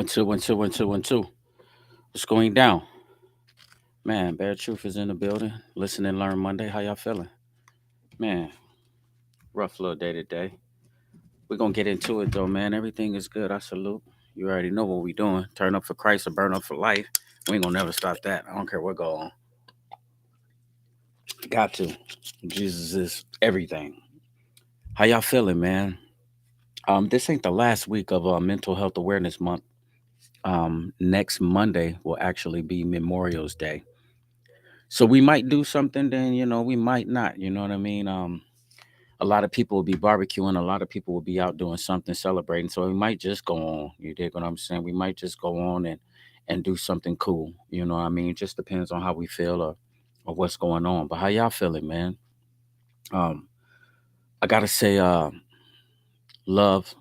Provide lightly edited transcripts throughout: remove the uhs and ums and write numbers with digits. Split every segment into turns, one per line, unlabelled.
One, two, one, two, one, two, one, two. What's going down? Man, Bear Truth is in the building. Listen and learn Monday. How y'all feeling? Man, rough little day today. We're going to get into it though, man. Everything is good. I salute. You already know what we doing. Turn up for Christ or burn up for life. We ain't going to never stop that. I don't care what go on. Got to. Jesus is everything. How y'all feeling, man? This ain't the last week of Mental Health Awareness Month. Next Monday will actually be Memorial's Day. So we might do something, then we might not. You know what I mean? A lot of people will be barbecuing, a lot of people will be out doing something, celebrating. So we might just go on. You dig what I'm saying? We might just go on and do something cool. You know what I mean? It just depends on how we feel or what's going on. But how y'all feeling, man? Um, I gotta say, love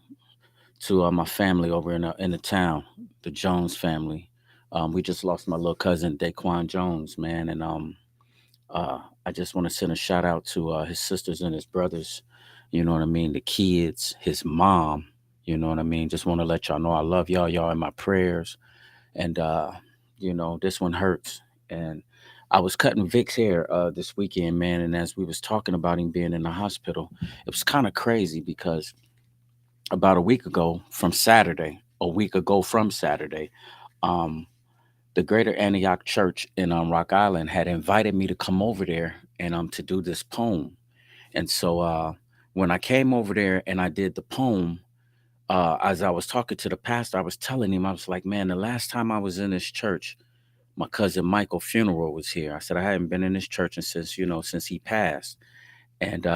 to my family over in the town, the Jones family. We just lost my little cousin Daquan Jones, man, and I just want to send a shout out to his sisters and his brothers. You know what I mean? The kids, his mom. You know what I mean? Just want to let y'all know I love y'all. Y'all in my prayers. And this one hurts. And I was cutting Vic's hair this weekend, man. And as we was talking about him being in the hospital, it was kind of crazy because about a week ago from Saturday, um, the Greater Antioch Church in Rock Island had invited me to come over there and to do this poem. And so when I came over there and I did the poem, as I was talking to the pastor, I was telling him, I was like, man, the last time I was in this church, my cousin Michael funeral was here. I said I hadn't been in this church and since he passed. And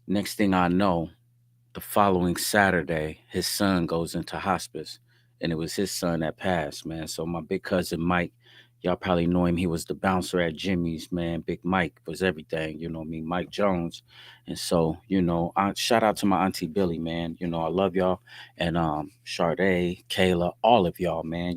next thing I know, the following Saturday, his son goes into hospice, and it was his son that passed, man. So my big cousin Mike, y'all probably know him. He was the bouncer at Jimmy's, man. Big Mike was everything, me, Mike Jones. And so, I shout out to my auntie Billy, man. I love y'all, and Sade, Kayla, all of y'all, man.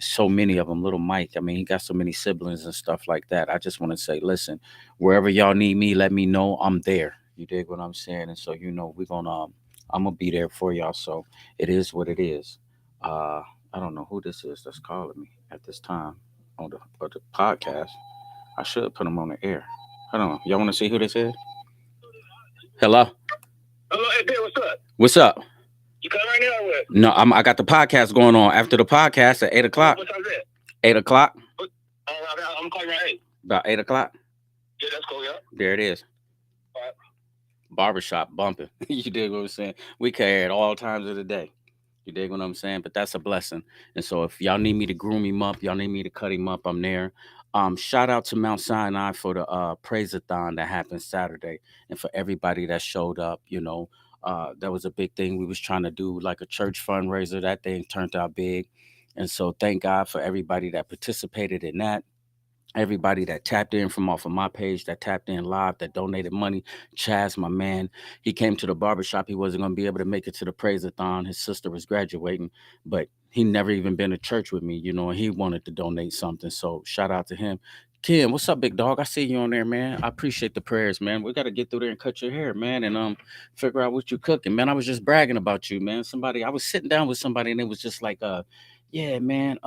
So many of them. Little Mike, I mean, he got so many siblings and stuff like that. I just want to say, listen, wherever y'all need me, let me know. I'm there. You dig what I'm saying? And so, we're gonna I'm gonna be there for y'all. So it is what it is. I don't know who this is that's calling me at this time on the podcast. I should put them on the air. Hold on. Y'all want to see who this is? Hello.
Hello, hey, Ben, what's up?
What's up?
You come right now or what?
No, I got the podcast going on. After the podcast at 8 o'clock.
What time is that?
8 o'clock.
I'm calling right 8.
About 8 o'clock.
Yeah, that's cool, yeah.
There it is.
All right.
Barbershop bumping. You dig what I'm saying? We carry at all times of the day. You dig what I'm saying? But that's a blessing. And so if y'all need me to groom him up, y'all need me to cut him up, I'm there. Shout out to Mount Sinai for the praise-a-thon that happened Saturday and for everybody that showed up. That was a big thing. We was trying to do like a church fundraiser. That thing turned out big. And so thank God for everybody that participated in that. Everybody that tapped in from off of my page, that tapped in live, that donated money. Chaz, my man, he came to the barbershop. He wasn't going to be able to make it to the praise-a-thon. His sister was graduating, but he never even been to church with me, and he wanted to donate something. So shout out to him. Kim, what's up, big dog? I see you on there, man. I appreciate the prayers, man. We got to get through there and cut your hair, man, and figure out what you cooking, man. I was just bragging about you, man. I was sitting down with somebody, and it was just like, yeah, man.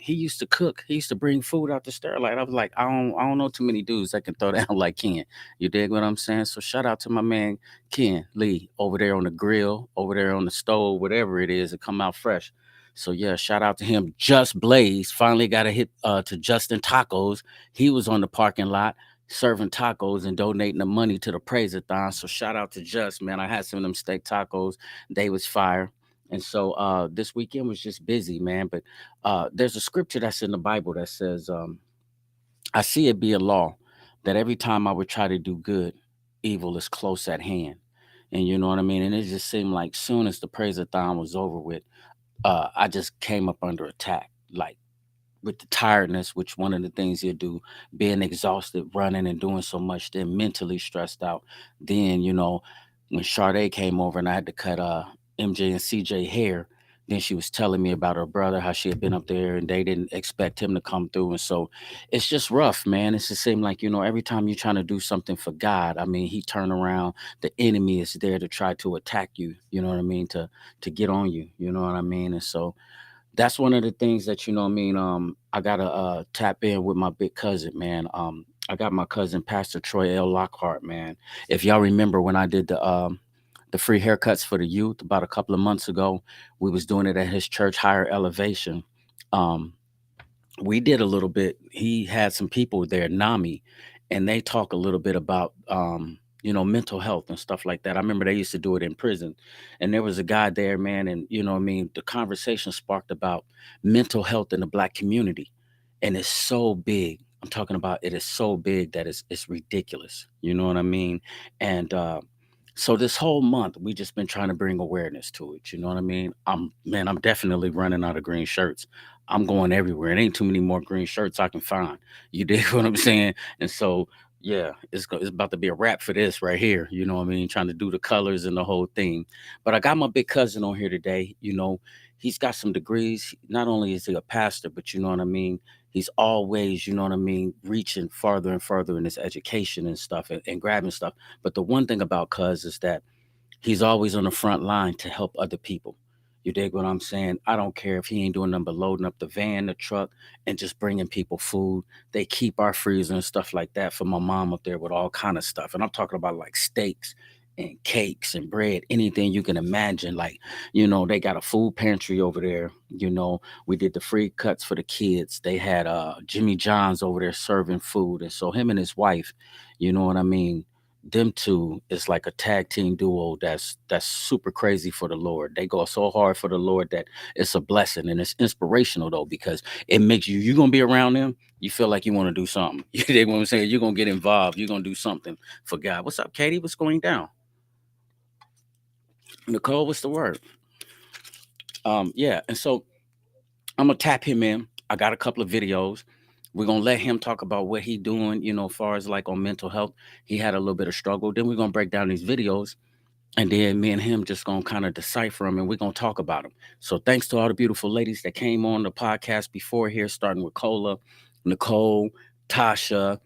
He used to cook. He used to bring food out the Starlight. I was like, I don't know too many dudes that can throw down like Ken. You dig what I'm saying? So shout out to my man Ken Lee over there on the grill, over there on the stove, whatever it is, it come out fresh. So yeah, shout out to him. Just Blaze finally got a hit to Justin Tacos. He was on the parking lot serving tacos and donating the money to the praise-a-thon. So shout out to Just, man. I had some of them steak tacos. They was fire. And so this weekend was just busy, man. But there's a scripture that's in the Bible that says, I see it be a law that every time I would try to do good, evil is close at hand. And you know what I mean? And it just seemed like soon as the praise-a-thon was over with, I just came up under attack. Like with the tiredness, which one of the things you do, being exhausted, running and doing so much, then mentally stressed out. Then, when Sade came over and I had to cut MJ and CJ hair, Then she was telling me about her brother, how she had been up there and they didn't expect him to come through. And so it's just rough, man. It's just seem like, every time you're trying to do something for God, I mean, he turn around, the enemy is there to try to attack you, you know what I mean, to get on you, you know what I mean? And so that's one of the things that you know what I mean. I gotta tap in with my big cousin, man. I got my cousin Pastor Troy L. Lockhart, man. If y'all remember when I did the free haircuts for the youth about a couple of months ago, we was doing it at his church, Higher Elevation. Um, we did a little bit. He had some people there, Nami, and they talk a little bit about mental health and stuff like that. I remember they used to do it in prison, and there was a guy there, man, and what I mean, the conversation sparked about mental health in the black community, and it's so big. I'm talking about it is so big that it's ridiculous. You know what I mean? And so this whole month we just been trying to bring awareness to it. You know what I mean? I'm definitely running out of green shirts. I'm going everywhere. It ain't too many more green shirts I can find. You dig what I'm saying? And so, yeah, it's about to be a wrap for this right here. You know what I mean? Trying to do the colors and the whole thing. But I got my big cousin on here today. He's got some degrees. Not only is he a pastor, but you know what I mean? He's always, you know what I mean, reaching farther and further in his education and stuff and grabbing stuff. But the one thing about Cuz is that he's always on the front line to help other people. You dig what I'm saying? I don't care if he ain't doing nothing but loading up the van, the truck, and just bringing people food. They keep our freezer and stuff like that for my mom up there with all kind of stuff. And I'm talking about like steaks and cakes and bread, anything you can imagine. Like, they got a food pantry over there. We did the free cuts for the kids. They had Jimmy John's over there serving food. And so him and his wife, you know what I mean? Them two is like a tag team duo that's super crazy for the Lord. They go so hard for the Lord that it's a blessing and it's inspirational though because it makes you're gonna be around them. You feel like you want to do something. You dig what I'm saying? You're gonna get involved. You're gonna do something for God. What's up, Katie? What's going down? Nicole, what's the word? Yeah, and so I'm gonna tap him in. I got a couple of videos. We're gonna let him talk about what he doing, as far as like on mental health. He had a little bit of struggle. Then we're gonna break down these videos. And then me and him just gonna kind of decipher them and we're gonna talk about them. So thanks to all the beautiful ladies that came on the podcast before here, starting with Cola, Nicole, Tasha.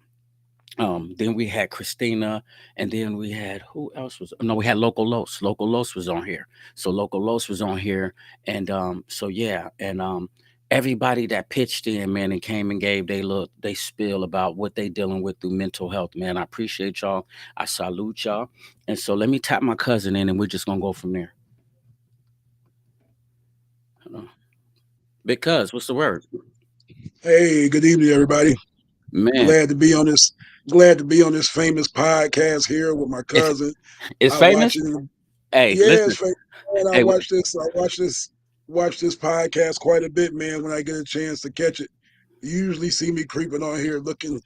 Then we had Christina, and then we had who else was no, we had Local Los. Local Los was on here. So Local Los was on here. And so yeah, and everybody that pitched in, man, and came and gave they spill about what they dealing with through mental health, man. I appreciate y'all. I salute y'all. And so let me tap my cousin in and we're just gonna go from there. Hold on. Because what's the word?
Hey, good evening, everybody.
Man,
Glad to be on this. Glad to be on this famous podcast here with my
it's
cousin.
it's
I watch
famous.
it.
Hey,
Yeah,
listen.
it's famous. And I
Hey,
watch this. Watch this podcast quite a bit, man. When I get a chance to catch it, you usually see me creeping on here, looking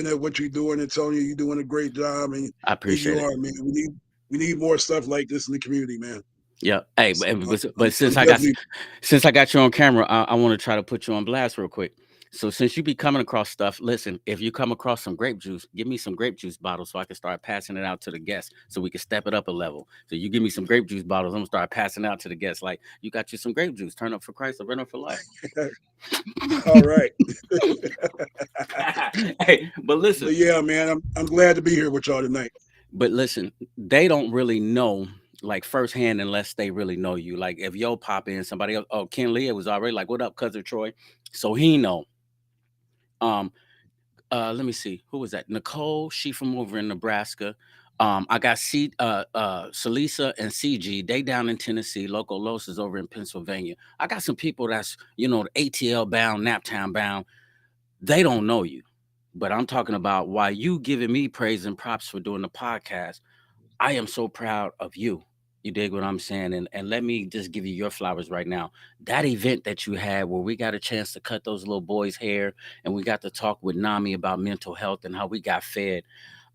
at what you're doing and telling you you're doing a great job,
I
and you
appreciate it.
are, man. We need more stuff like this in the community, man.
Yeah. Hey,
So
but
I'm
since I got
definitely
since I got you on camera, I want to try to put you on blast real quick. So since you be coming across stuff, listen, if you come across some grape juice, give me some grape juice bottles so I can start passing it out to the guests so we can step it up a level. So you give me some grape juice bottles, I'm gonna start passing out to the guests. Like you got you some grape juice, turn up for Christ or run up for life.
all right.
Hey, but listen,
But yeah, man, I'm glad to be here with y'all tonight.
they don't really know like firsthand unless they really know you. Like if yo pop in somebody else, oh Ken Lee was already like, what up, cousin Troy? So he know. Um, let me see, who was that? Nicole, she from over in Nebraska. I got Salisa and CG, they down in Tennessee. Local Los is over in Pennsylvania. I got some people that's ATL bound, Naptown bound. They don't know you. But I'm talking about why you giving me praise and props for doing the podcast. I am so proud of you. You dig what I'm saying? And let me just give you your flowers right now. That event that you had where we got a chance to cut those little boys' hair and we got to talk with Nami about mental health and how we got fed.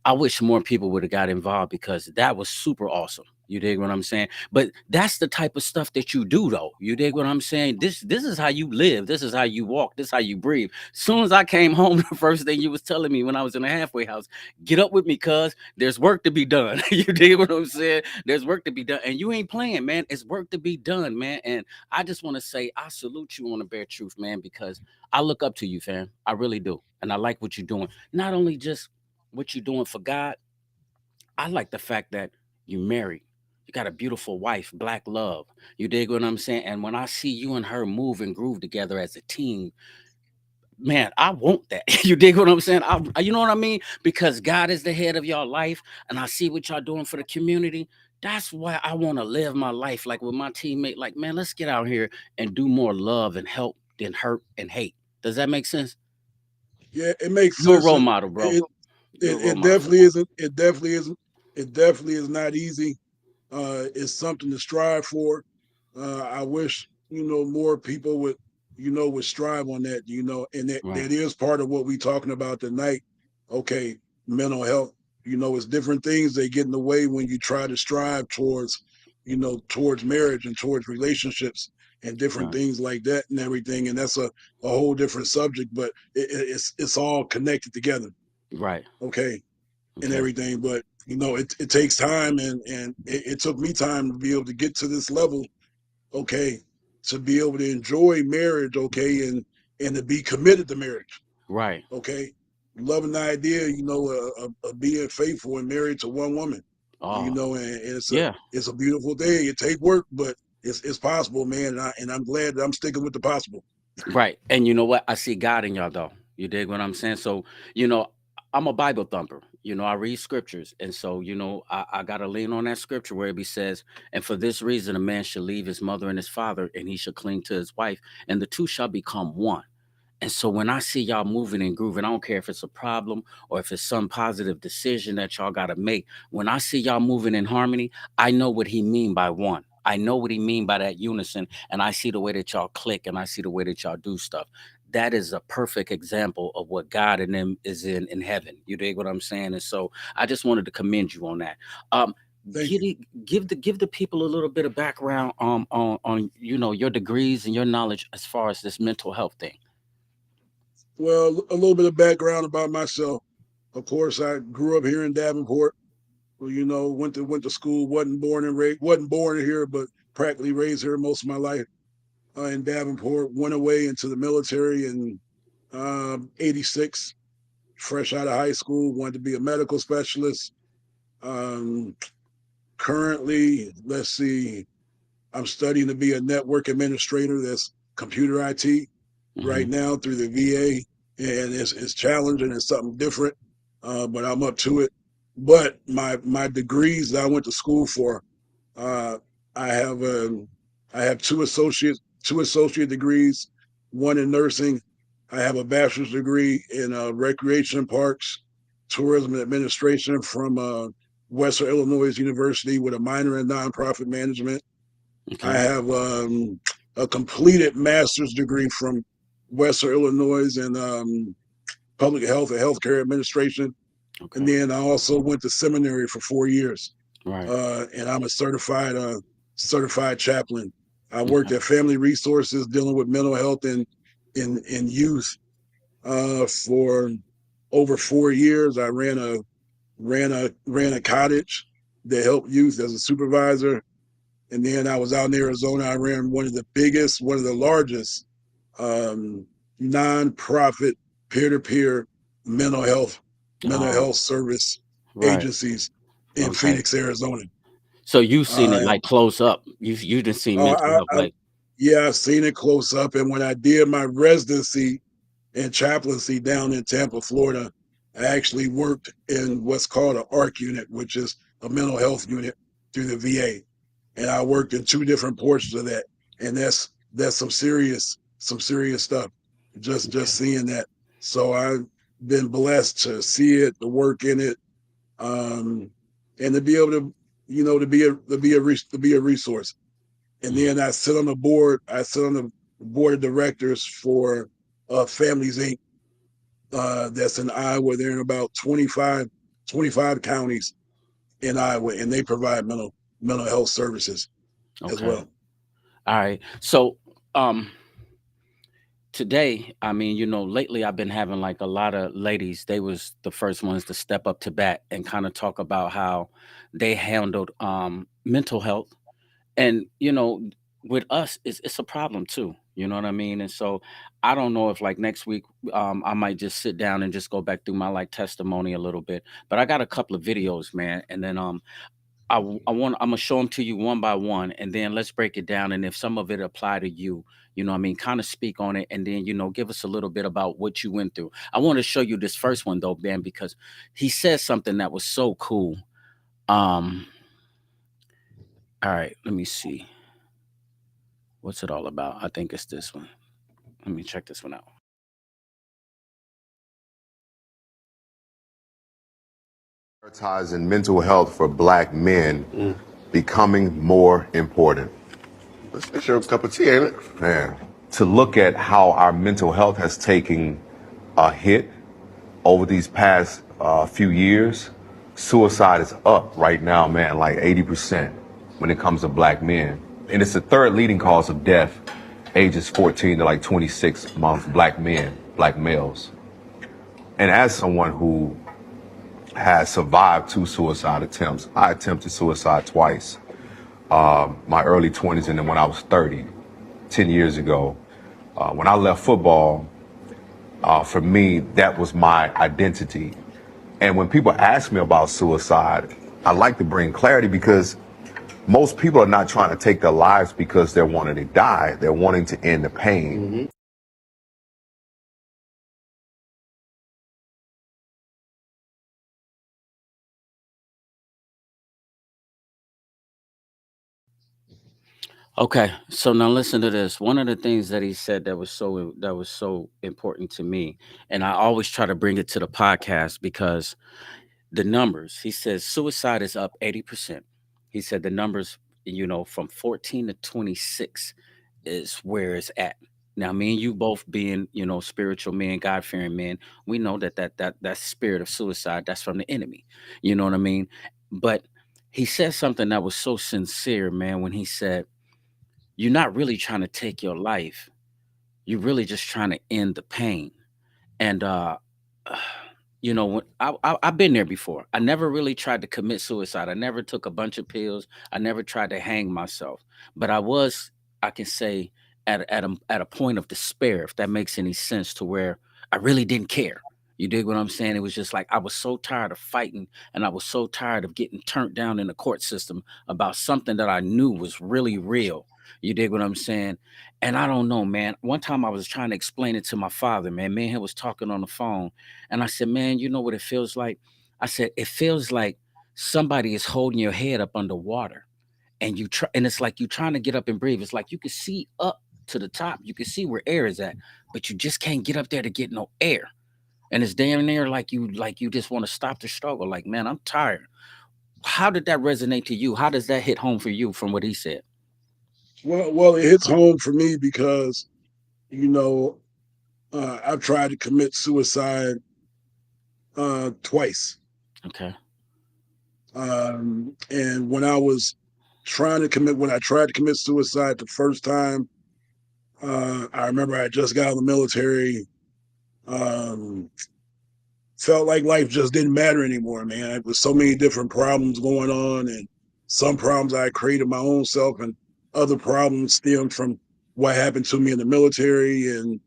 I wish more people would have got involved because that was super awesome. You dig what I'm saying? But that's the type of stuff that you do, though. You dig what I'm saying? This is how you live. This is how you walk. This is how you breathe. Soon as I came home, the first thing you was telling me when I was in the halfway house, get up with me, cuz there's work to be done. You dig what I'm saying? There's work to be done, and you ain't playing, man. It's work to be done, man. And I just want to say I salute you on the bare truth, man, because I look up to you, fam. I really do, and I like what you're doing. Not only just what you're doing for God, I like the fact that you married. You got a beautiful wife, black love. You dig what I'm saying? And when I see you and her move and groove together as a team, man, I want that. You dig what I'm saying? You know what I mean? Because God is the head of your life, and I see what y'all doing for the community. That's why I want to live my life like with my teammate. Like, man, let's get out here and do more love and help than hurt and hate. Does that make sense?
Yeah, it makes
You're a
sense.
role model, bro.
It,
You're a role
it
model for
definitely
that.
isn't. It definitely isn't. It definitely is not easy. It's something to strive for. I wish more people would strive on that. And
Right,
that is part of what we talking about tonight. Okay, mental health. It's different things that get in the way when you try to strive towards marriage and towards relationships and different
right,
things like that and everything. And that's a whole different subject, but it's all connected together.
right.
Okay, and
Okay.
everything. But it takes time, and it took me time to be able to get to this level. Okay, to be able to enjoy marriage. Okay, and to be committed to marriage.
Right.
Okay, loving the idea, of being faithful and married to one woman.
Oh,
And
yeah.
it's a beautiful thing. It take work, but it's possible, man. And I'm glad that I'm sticking with the possible.
Right. And you know what? I see God in y'all though. You dig what I'm saying? So, you know, I'm a Bible thumper. I read scriptures. And so, I gotta lean on that scripture where it be says, and for this reason a man shall leave his mother and his father, and he shall cling to his wife, and the two shall become one. And so when I see y'all moving and grooving, I don't care if it's a problem or if it's some positive decision that y'all got to make. When I see y'all moving in harmony, I know what he mean by one. I know what he mean by that unison, and I see the way that y'all click, and I see the way that y'all do stuff. That is a perfect example of what God in them is in heaven. You dig what I'm saying? And so I just wanted to commend you on that. Um,
Thank you.
Kitty, give the people a little bit of background on your degrees and your knowledge as far as this mental health thing.
Well, a little bit of background about myself. Of course, I grew up here in Davenport. Well, went to school. Wasn't born here, but practically raised here most of my life in Davenport. Went away into the military in '86, fresh out of high school. Wanted to be a medical specialist. Um, Currently, let's see, I'm studying to be a network administrator. That's computer IT right
Hmm.
now through the VA, and it's challenging. It's something different, but I'm up to it. But my degrees that I went to school for, uh, I have two associate degrees, one in nursing. I have a bachelor's degree in recreation parks, tourism and administration from Western Illinois University with a minor in nonprofit management. I
Okay.
have a completed master's degree from Western Illinois in public health and healthcare administration. And
Okay.
then I also went to seminary for 4 years,
Right.
and I'm a certified chaplain. I worked
Okay.
at Family Resources dealing with mental health in youth for over 4 years. I ran a cottage that helped youth as a supervisor, and then I was out in Arizona. I ran one of the largest um, nonprofit peer-to-peer mental health mental
Oh,
health service
right.
agencies in
Okay.
Phoenix, Arizona.
So you've seen it
Uh,
like close up. You didn't see
oh,
mental health like
yeah, I've seen it close up. And when I did my residency and chaplaincy down in Tampa, Florida, I actually worked in what's called an ARC unit, which is a mental health unit through the VA. And I worked in two different portions of that. And that's some serious stuff. Just
okay.
seeing that. So I've been blessed to see it, to work in it, um, and to be able to, to be a resource. And
Mm,
then I sit on the board. I sit on the board of directors for Families Inc. That's in Iowa. They're in about 25 counties in Iowa, and they provide mental health services as
Okay.
well.
All right. So, um, today, I mean, lately I've been having like a lot of ladies. They was the first ones to step up to bat and kind of talk about how they handled mental health. And with us, it's a problem too. You know what I mean? And so I don't know if like next week I might just sit down and just go back through my like testimony a little bit. But I got a couple of videos, man, and then I'm gonna show them to you one by one, and then let's break it down. And if some of it apply to you, I mean, kind of speak on it, and then give us a little bit about what you went through. I want to show you this first one though, Ben, because he said something that was so cool. Um, all right, let me see. What's it all about? I think it's this one. Let me check this one out.
Prioritizing mental health for black men becoming more important.
Let's fix your cup of tea, ain't it?
Man, to look at how our mental health has taken a hit over these past few years, suicide is up right now, man, like 80% when it comes to black men. And it's the third leading cause of death, ages 14 to like 26 amongst black men, black males. And as someone who has survived 2 suicide attempts, I attempted suicide twice, my early 20s and then when I was 30, 10 years ago. When I left football, for me, that was my identity. And when people ask me about suicide, I like to bring clarity because most people are not trying to take their lives because they're wanting to die. They're wanting to end the pain.
Okay, so now listen to this. One of the things that he said that was so important to me, and I always try to bring it to the podcast because the numbers. He says suicide is up 80%. He said the numbers, from 14 to 26 is where it's at. Now, me and you both being, spiritual men, God fearing men, we know that spirit of suicide, that's from the enemy. You know what I mean? But he said something that was so sincere, man, when he said, "You're not really trying to take your life. You're really just trying to end the pain." And when I've been there before. I never really tried to commit suicide. I never took a bunch of pills. I never tried to hang myself. But I was, I can say, at a point of despair, if that makes any sense, to where I really didn't care. You dig what I'm saying? It was just like I was so tired of fighting, and I was so tired of getting turned down in the court system about something that I knew was really real. You dig what I'm saying? And I don't know, man. One time I was trying to explain it to my father, man. Me and him was talking on the phone, and I said, "Man, you know what it feels like?" I said, "It feels like somebody is holding your head up underwater, and you try, and it's like you trying to get up and breathe. It's like you can see up to the top, you can see where air is at, but you just can't get up there to get no air. And it's damn near like you just want to stop the struggle. Like, man, I'm tired." How did that resonate to you? How does that hit home for you from what he said?
Well, it hits home for me because you know I've tried to commit suicide twice,
Okay.
and when I tried to commit suicide the first time, I remember I just got out of the military. Um, Felt like life just didn't matter anymore, man. It was so many different problems going on, and some problems I created my own self, and other problems stemmed from what happened to me in the military, and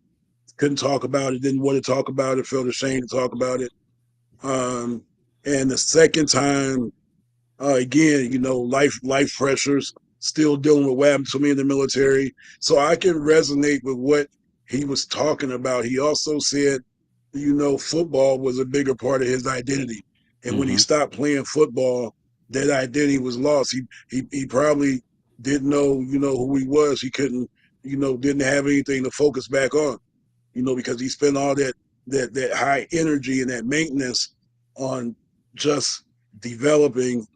couldn't talk about it, didn't want to talk about it, felt ashamed to talk about it. Um, and the second time, again, life pressures, still dealing with what happened to me in the military. So I can resonate with what he was talking about. He also said, football was a bigger part of his identity. And when he
Mm-hmm.
stopped playing football, that identity was lost. He probably didn't know, who he was. He couldn't, didn't have anything to focus back on, because he spent all that high energy and that maintenance on just developing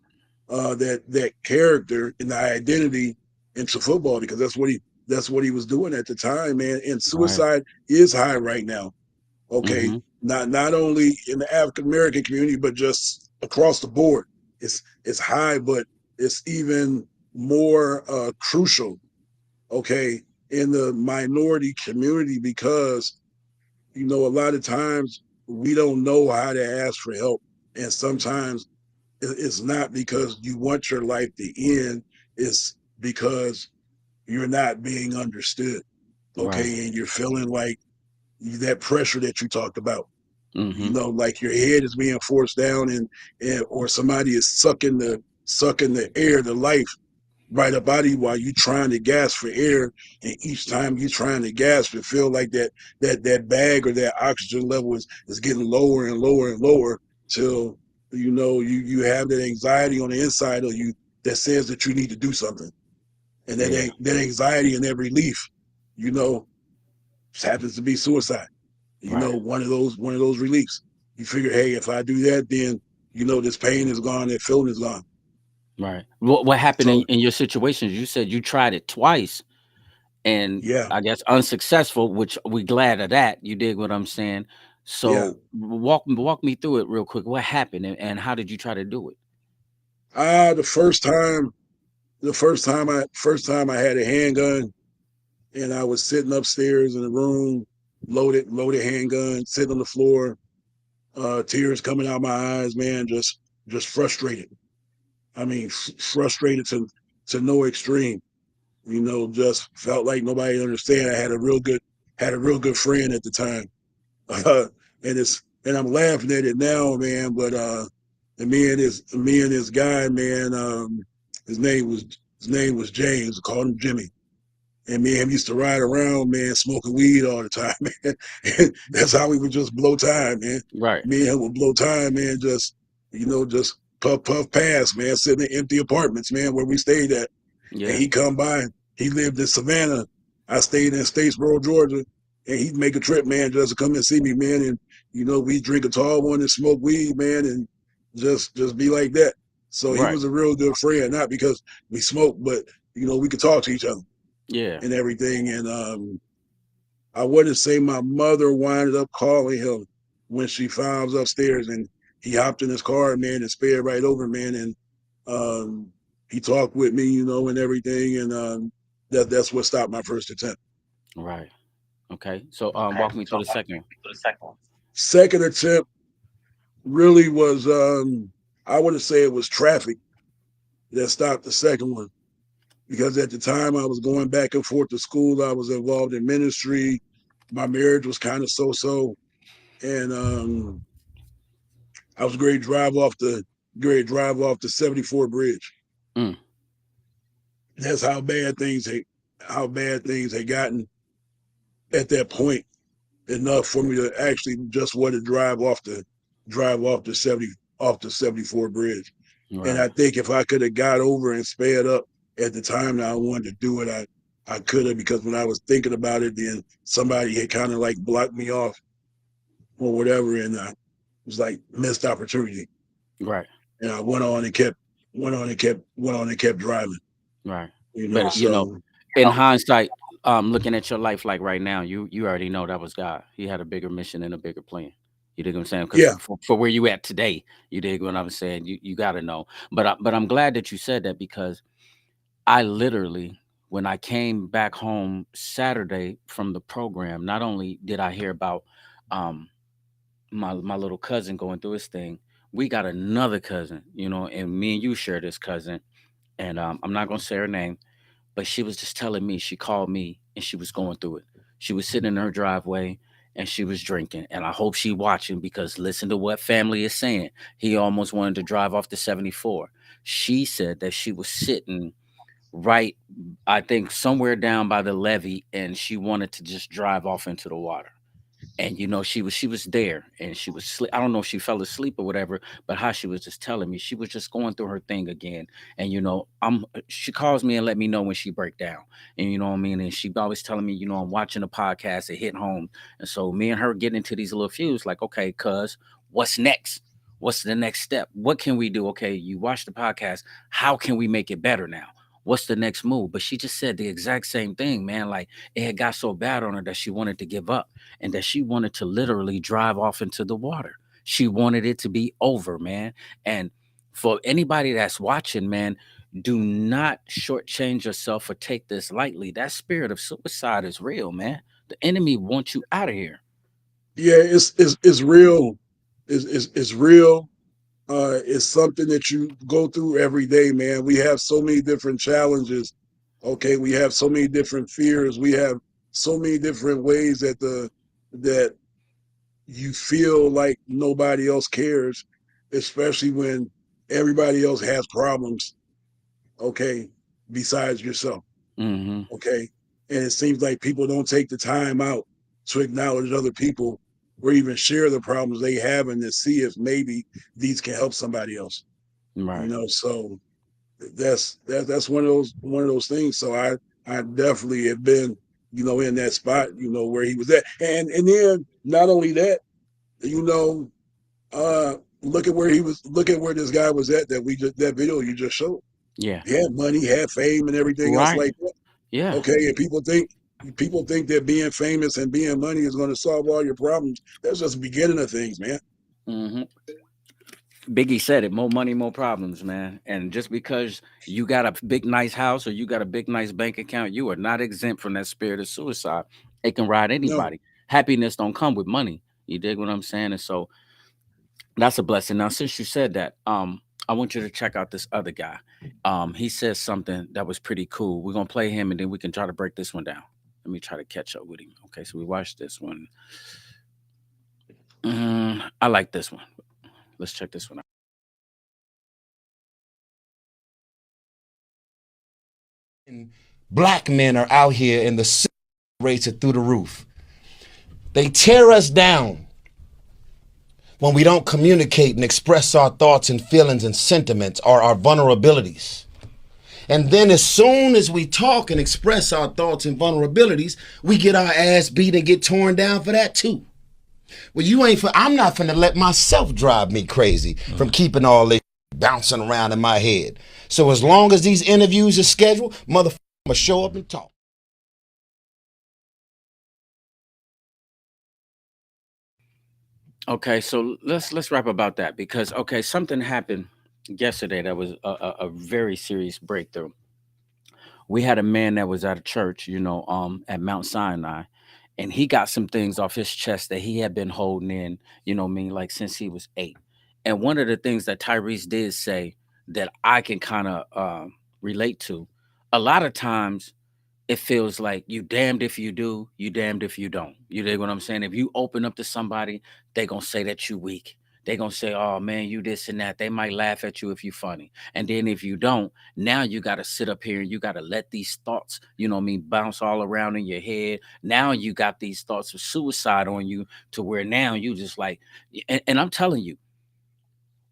that character and the identity into football, because that's what he was doing at the time, man. And
Right.
suicide is high right now. Okay,
Mm-hmm.
not only in the African American community, but just across the board. It's high, but it's even more crucial, okay, in the minority community because a lot of times we don't know how to ask for help, and sometimes it's not because you want your life to end; it's because you're not being understood,
Right.
okay, and you're feeling like that pressure that you talked about.
Mm-hmm.
Like your head is being forced down, and or somebody is sucking the air, the life right up out of you while you trying to gasp for air. And each time you trying to gasp, it feel like that bag or that oxygen level is getting lower and lower and lower till you have that anxiety on the inside of you that says that you need to do something. And
Yeah.
that anxiety and that relief, you know, just happens to be suicide.
Right.
One of those reliefs. You figure, hey, if I do that, then this pain is gone, that feeling is gone.
Right. What happened
So
in your situation? You said you tried it twice and
yeah,
I guess unsuccessful, which we glad of that. You dig what I'm saying?
yeah.
So walk me through it real quick. What happened and how did you try to do it?
The first time I had a handgun and I was sitting upstairs in the room, loaded handgun, sitting on the floor, tears coming out my eyes, man, just frustrated. I mean, frustrated to no extreme. Just felt like nobody understand. I had a real good friend at the time, uh, and I'm laughing at it now, man. But and me and this guy, man, his name was his name was James. I called him Jimmy. And me and him used to ride around, man, smoking weed all the time, man. And that's how we would just blow time, man.
Right.
Me and him would blow time, man. Just puff, puff, pass, man. Sitting in empty apartments, man, where we stayed at. And
Yeah.
he'd come by. He lived in Savannah. I stayed in Statesboro, Georgia. And he'd make a trip, man, just to come and see me, man. And we drink a tall one and smoke weed, man, and just be like that. So he
Right.
was a real good friend, not because we smoked, but we could talk to each other
Yeah.
and everything. And I wouldn't say my mother winded up calling him when she found I was upstairs, and he hopped in his car, man, and sped right over, man, and um, he talked with me, and everything, and that's what stopped my first attempt.
Right. Okay. So walk me through the second one.
Second attempt really was, I wouldn't say it was traffic that stopped the second one because at the time I was going back and forth to school. I was involved in ministry. My marriage was kind of so, and I was great drive off the 74 bridge.
Mm,
That's how bad things had gotten at that point, enough for me to actually just want to drive off the 74 bridge. And
right.
I think if I could have got over and sped up at the time that I wanted to do it, I could have, because when I was thinking about it, then somebody had kind of like blocked me off or whatever, and it was like missed opportunity.
Right.
And I went on and kept driving.
Right. But
So
in hindsight, looking at your life like right now, you already know that was God. He had a bigger mission and a bigger plan. You dig what I'm saying? Because
yeah,
for where you at today, you dig what I'm saying. You got to know. But I'm glad that you said that because I literally, when I came back home Saturday from the program, not only did I hear about um my little cousin going through his thing, we got another cousin, and me and you share this cousin, and I'm not gonna say her name, but she was just telling me, she called me and she was going through it. She was sitting in her driveway and she was drinking. And I hope she watching because listen to what family is saying. He almost wanted to drive off the 74. She said that she was sitting right, I think somewhere down by the levee, and she wanted to just drive off into the water. And she was there and she was sleep. I don't know if she fell asleep or whatever, but how she was just telling me she was just going through her thing again. And she calls me and let me know when she break down. And you know what I mean? And she always telling me, I'm watching the podcast, it hit home. And so me and her get into these little feuds like, okay, cuz what's next? What's the next step? What can we do? Okay, you watch the podcast. How can we make it better now? What's the next move? But she just said the exact same thing, man. Like it had got so bad on her that she wanted to give up and that she wanted to literally drive off into the water. She wanted it to be over, man. And for anybody that's watching, man, do not shortchange yourself or take this lightly. That spirit of suicide is real, man. The enemy wants you out of here.
Yeah, it's real. It's real. It's something that you go through every day, man. We have so many different challenges. Okay, we have so many different fears. We have so many different ways that you feel like nobody else cares, especially when everybody else has problems. Okay, besides yourself.
Hmm.
Okay, and it seems like people don't take the time out to acknowledge other people or even share the problems they have and to see if maybe these can help somebody else.
Right.
So that's one of those things. So I definitely have been, in that spot, where he was at. And then not only that, you know, look at where this guy was at that video you just showed.
Yeah.
He had money, had fame and everything else
Right.
like that.
Yeah.
Okay, and people think that being famous and being money is going to solve all your problems. That's just the beginning of things, man.
Hmm. Biggie said it, more money, more problems, man. And just because you got a big, nice house or you got a big, nice bank account, you are not exempt from that spirit of suicide. It can ride
No.
anybody. Happiness don't come with money. You dig what I'm saying? And so that's a blessing. Now, since you said that, I want you to check out this other guy. He says something that was pretty cool. We're gonna play him and then we can try to break this one down. Let me try to catch up with him. Okay, so we watched this one. I like this one. Let's check this one out.
Black men are out here and the rates are through the roof. They tear us down when we don't communicate and express our thoughts and feelings and sentiments or our vulnerabilities. And then as soon as we talk and express our thoughts and vulnerabilities, we get our ass beat and get torn down for that too. Well, I'm not finna let myself drive me crazy from keeping all this bouncing around in my head. So as long as these interviews are scheduled, motherfucker, I'ma show up and talk.
Okay, so let's rap about that because okay, something happened yesterday that was a very serious breakthrough. We had a man that was at a church, at Mount Sinai, and he got some things off his chest that he had been holding in, what I mean, like since he was 8. And one of the things that Tyrese did say that I can kind of relate to, a lot of times it feels like you damned if you do, you damned if you don't. You dig what I'm saying? If you open up to somebody, they gonna say that you weak. They gonna say, "Oh man, you this and that." They might laugh at you if you funny. And then if you don't, now you gotta sit up here and you gotta let these thoughts, what I mean, bounce all around in your head. Now you got these thoughts of suicide on you to where now you just like, and I'm telling you,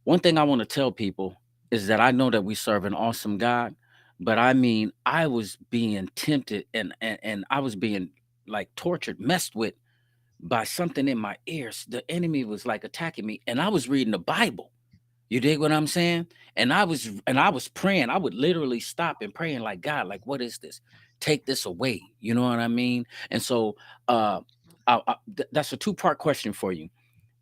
one thing I want to tell people is that I know that we serve an awesome God, but I mean, I was being tempted and I was being like tortured, messed with by something in my ears. The enemy was like attacking me, and I was reading the Bible. You dig what I'm saying? And I was praying. I would literally stop and praying like God, like what is this? Take this away. You know what I mean? And so that's a two-part question for you.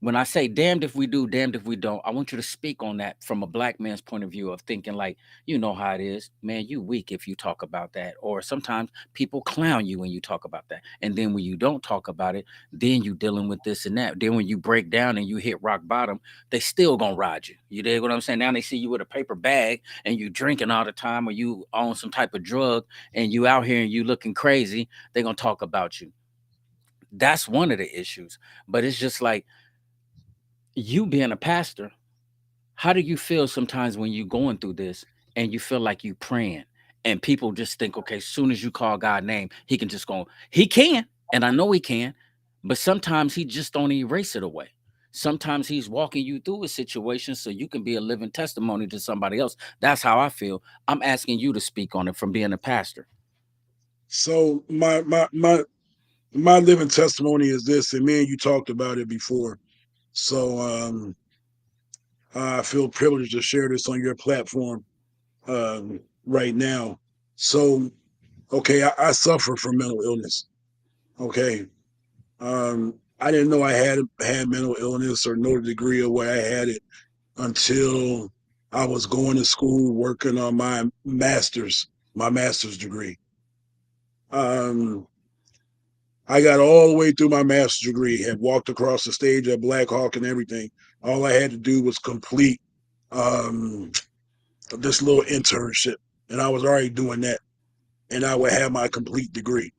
When I say damned if we do, damned if we don't, I want you to speak on that from a black man's point of view of thinking like, you know how it is, man, you weak if you talk about that. Or sometimes people clown you when you talk about that. And then when you don't talk about it, then you dealing with this and that. Then when you break down and you hit rock bottom, they still gonna ride you. You dig what I'm saying? Now they see you with a paper bag and you drinking all the time or you on some type of drug and you out here and you looking crazy, they gonna talk about you. That's one of the issues. But it's just like you being a pastor, how do you feel sometimes when you going through this and you feel like you praying and people just think, okay, as soon as you call God name, he can just go, he can, and I know he can, but sometimes he just don't erase it away. Sometimes he's walking you through a situation so you can be a living testimony to somebody else. That's how I feel. I'm asking you to speak on it from being a pastor.
So my living testimony is this, and me and you talked about it before. So I feel privileged to share this on your platform right now. So, okay, I suffer from mental illness. Okay, I didn't know I had mental illness or know the degree of where I had it until I was going to school working on my master's degree. Um, I got all the way through my master's degree, had walked across the stage at Black Hawk and everything. All I had to do was complete um, this little internship, and I was already doing that, and I would have my complete degree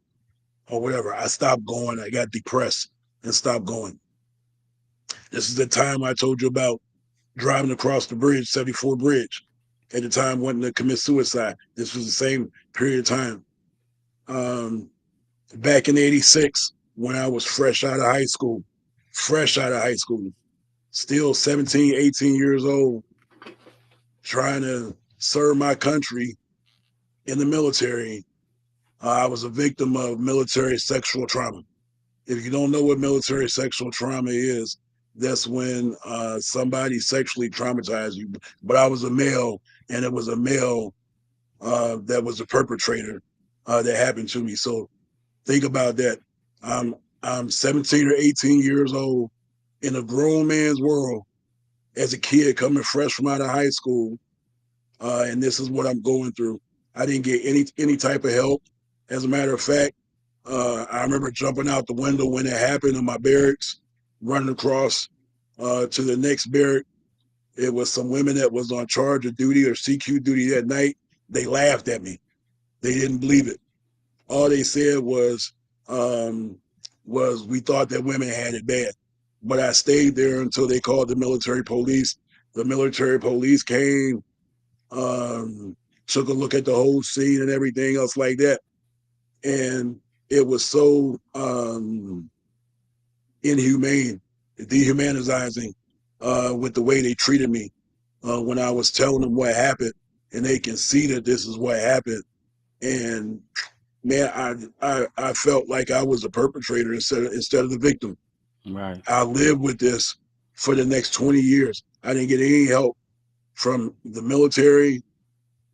or whatever. I stopped going. I got depressed and stopped going. This is the time I told you about driving across the bridge, 74 Bridge. At the time, wanting to commit suicide. This was the same period of time. Um, Back in '86, when I was fresh out of high school, still 17, 18 years old, trying to serve my country in the military. I was a victim of military sexual trauma. If you don't know what military sexual trauma is, that's when somebody sexually traumatized you. But I was a male, and it was a male that was a perpetrator that happened to me. So think about that. I'm 17 or 18 years old in a grown man's world as a kid coming fresh from out of high school, and this is what I'm going through. I didn't get any type of help. As a matter of fact, I remember jumping out the window when it happened in my barracks, running across to the next barrack. It was some women that was on charge of duty or CQ duty that night. They laughed at me. They didn't believe it. All they said um, was we thought that women had it bad. But I stayed there until they called the military police. The military police came, um, took a look at the whole scene and everything else like that. And it was so inhumane, dehumanizing with the way they treated me when I was telling them what happened, and they can see that this is what happened. And man, I felt like I was a perpetrator instead of the victim.
Right.
I lived with this for the next 20 years. I didn't get any help from the military,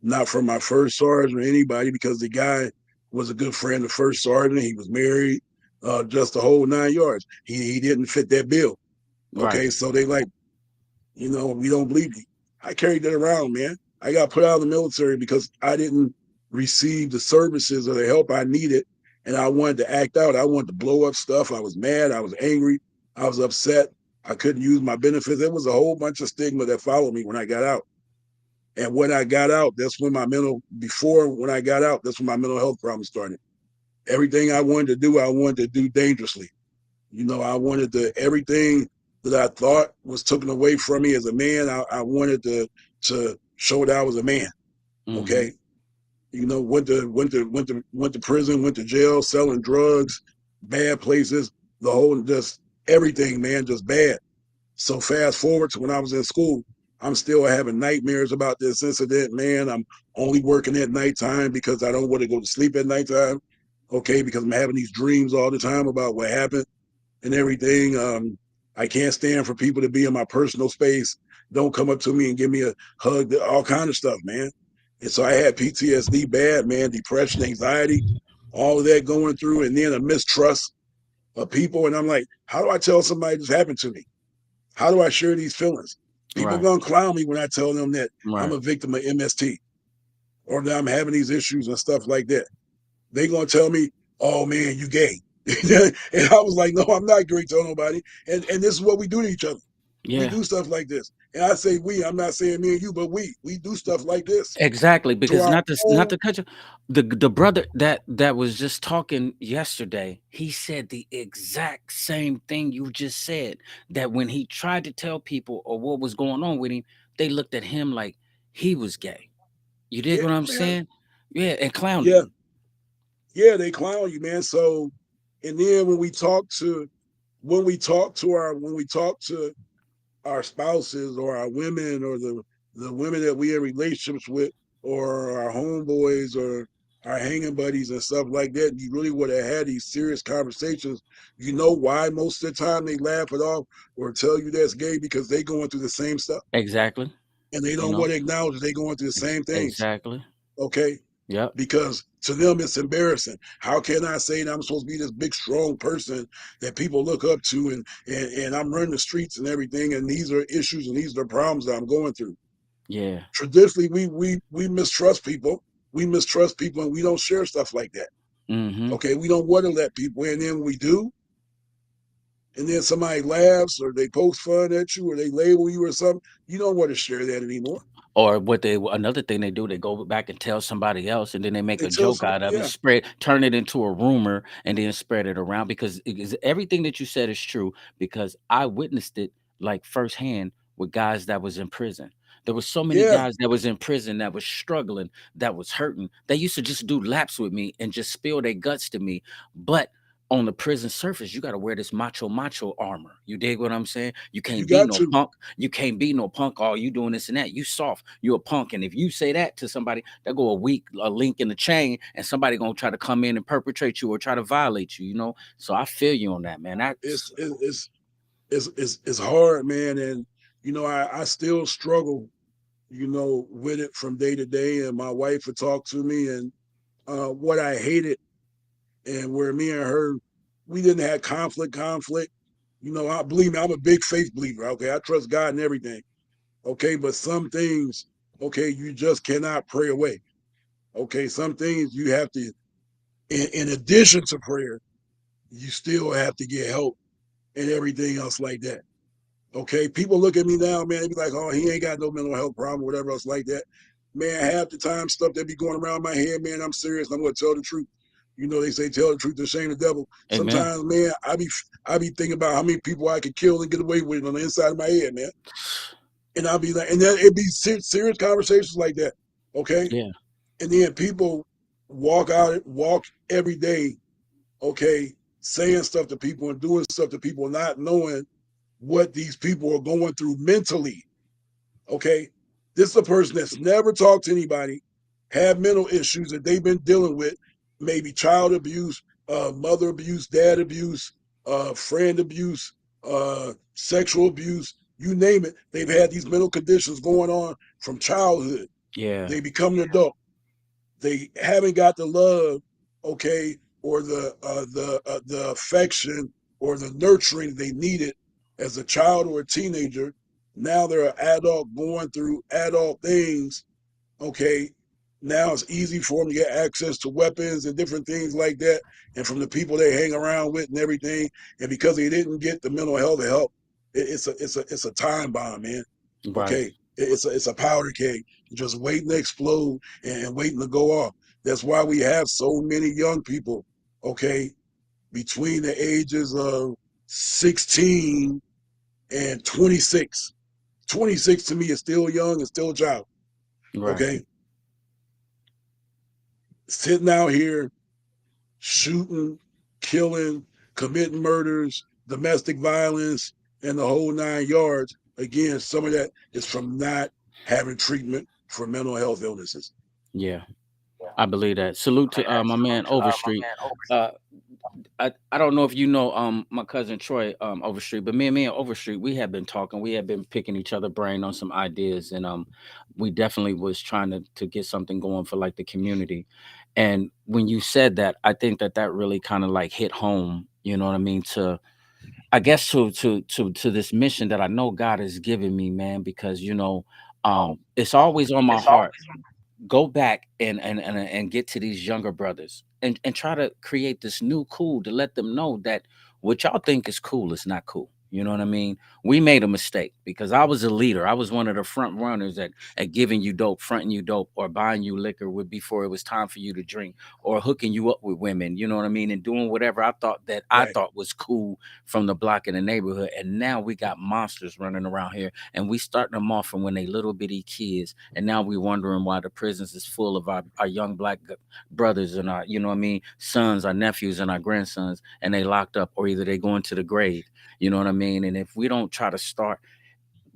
not from my first sergeant or anybody, because the guy was a good friend of first sergeant. He was married, just the whole 9 yards. He didn't fit that bill.
Right.
Okay, so they like, we don't believe you. I carried that around, man. I got put out of the military because I didn't receive the services or the help I needed, and I wanted to act out. I wanted to blow up stuff. I was mad. I was angry. I was upset. I couldn't use my benefits. There was a whole bunch of stigma that followed me when I got out. And when I got out, when I got out, that's when my mental health problems started. Everything I wanted to do dangerously. I wanted everything that I thought was taken away from me as a man. I wanted to show that I was a man.
Mm-hmm.
Okay, went to prison, went to jail, selling drugs, bad places, the whole just everything, man, just bad. So fast forward to when I was in school, I'm still having nightmares about this incident, man. I'm only working at nighttime because I don't want to go to sleep at nighttime. Okay, because I'm having these dreams all the time about what happened and everything. I can't stand for people to be in my personal space. Don't come up to me and give me a hug, all kind of stuff, man. And so I had PTSD bad, man, depression, anxiety, all of that going through, and then a mistrust of people. And I'm like, how do I tell somebody this happened to me? How do I share these feelings? People
Right.
gonna clown me when I tell them that I'm
Right.
a victim of MST or that I'm having these issues and stuff like that. They gonna tell me, "Oh man, you gay," and I was like, "No, I'm not gay to nobody." And this is what we do to each other. We
Yeah.
do stuff like this. And I say we. I'm not saying me and you, but we do stuff like this
Exactly,
to
because
our
not
own.
to cut you, the brother that was just talking yesterday, he said the exact same thing you just said. That when he tried to tell people or what was going on with him, they looked at him like he was gay. You dig
Yeah,
what I'm
man.
saying? Yeah, and clowned
Yeah,
him.
yeah. They clown you, man. So, and then when we talk to our spouses or our women or the women that we have relationships with or our homeboys or our hanging buddies and stuff like that, you really would have had these serious conversations. You know why most of the time they laugh it off or tell you that's gay because they going through the same stuff
Exactly.
and they
You
don't
know.
want to acknowledge they going through the same things.
Exactly.
Okay.
Yep.
because to them it's embarrassing. How can I say that I'm supposed to be this big, strong person that people look up to, and I'm running the streets and everything, and these are issues and these are problems that I'm going through.
Yeah.
Traditionally, we mistrust people. We mistrust people, and we don't share stuff like that.
Mm-hmm.
Okay, we don't want to let people in. And then we do, and then somebody laughs or they poke fun at you or they label you or something. You don't want to share that anymore.
Or what they another thing they do, they go back and tell somebody else, and then they make
They
a
tell
joke
somebody,
out of it,
yeah,
spread turn it into a rumor, and then spread it around because everything that you said is true because I witnessed it like firsthand with guys that was in prison. There was so many
yeah,
guys that was in prison that was struggling, that was hurting. They used to just do laps with me and just spill their guts to me. But on the prison surface, you got to wear this macho armor. You dig what I'm saying? You
you
can't be
got
no
to.
punk. You can't be no punk. All you doing this and that. You soft. You a punk. And if you say that to somebody, they go a link in the chain, and somebody gonna try to come in and perpetrate you or try to violate you. You know. So I feel you on that, man.
It's
That's
it's it's hard, man, and I still struggle, with it from day to day. And my wife would talk to me, and what I hated, and where me and her, we didn't have conflict. I believe me, I'm a big faith believer. Okay, I trust God and everything. Okay, but some things, okay, you just cannot pray away. Okay, some things you have to, in addition to prayer, you still have to get help and everything else like that. Okay, people look at me now, man. They be like, "Oh, he ain't got no mental health problem, whatever else like that." Man, half the time stuff that be going around my head, man. I'm serious. I'm gonna tell the truth. They say tell the truth to shame the devil.
amen.
Sometimes, man, I be thinking about how many people I could kill and get away with on the inside of my head, man. And I'll be like, and then it'd be serious conversations like that. Okay,
Yeah,
and then people walk every day. Okay, saying stuff to people and doing stuff to people, not knowing what these people are going through mentally. Okay, this is a person that's never talked to anybody, had mental issues that they've been dealing with, maybe child abuse, mother abuse, dad abuse, friend abuse, sexual abuse, you name it. They've had these mental conditions going on from childhood.
yeah,
They become an adult. They haven't got the love, okay, or the affection or the nurturing they needed as a child or a teenager. Now they're an adult going through adult things, okay. Now it's easy for them to get access to weapons and different things like that, and from the people they hang around with and everything. And because they didn't get the mental health help, it's a time bomb, man.
right,
Okay, it's a powder keg, just waiting to explode and waiting to go off. That's why we have so many young people. Okay, between the ages of 16 and 26. 26 to me is still young and still a child.
right.
Okay, sitting out here shooting, killing, committing murders, domestic violence, and the whole 9 yards. Again, some of that is from not having treatment for mental health illnesses.
Yeah, I believe that. Salute to my man Overstreet. Uh, I don't know if you know my cousin Troy Overstreet, but me and Overstreet we have been talking. We have been picking each other brain on some ideas, and we definitely was trying to get something going for like the community. And when you said that, I think that really kind of like hit home. You know what I mean? To I guess to this mission that I know God has given me, man. Because it's always on my heart, go back and get to these younger brothers and try to create this new cool to let them know that what y'all think is cool is not cool. You know what I mean? We made a mistake because I was a leader. I was one of the front runners at giving you dope, fronting you dope, or buying you liquor with before it was time for you to drink, or hooking you up with women. You know what I mean? And doing whatever I
Right,
thought was cool from the block in the neighborhood. And now we got monsters running around here, and we starting them off from when they little bitty kids, and now we wondering why the prisons is full of our young black brothers and our, you know what I mean, sons, our nephews and our grandsons, and they locked up, or either they going to the grave. You know what I mean? And if we don't try to start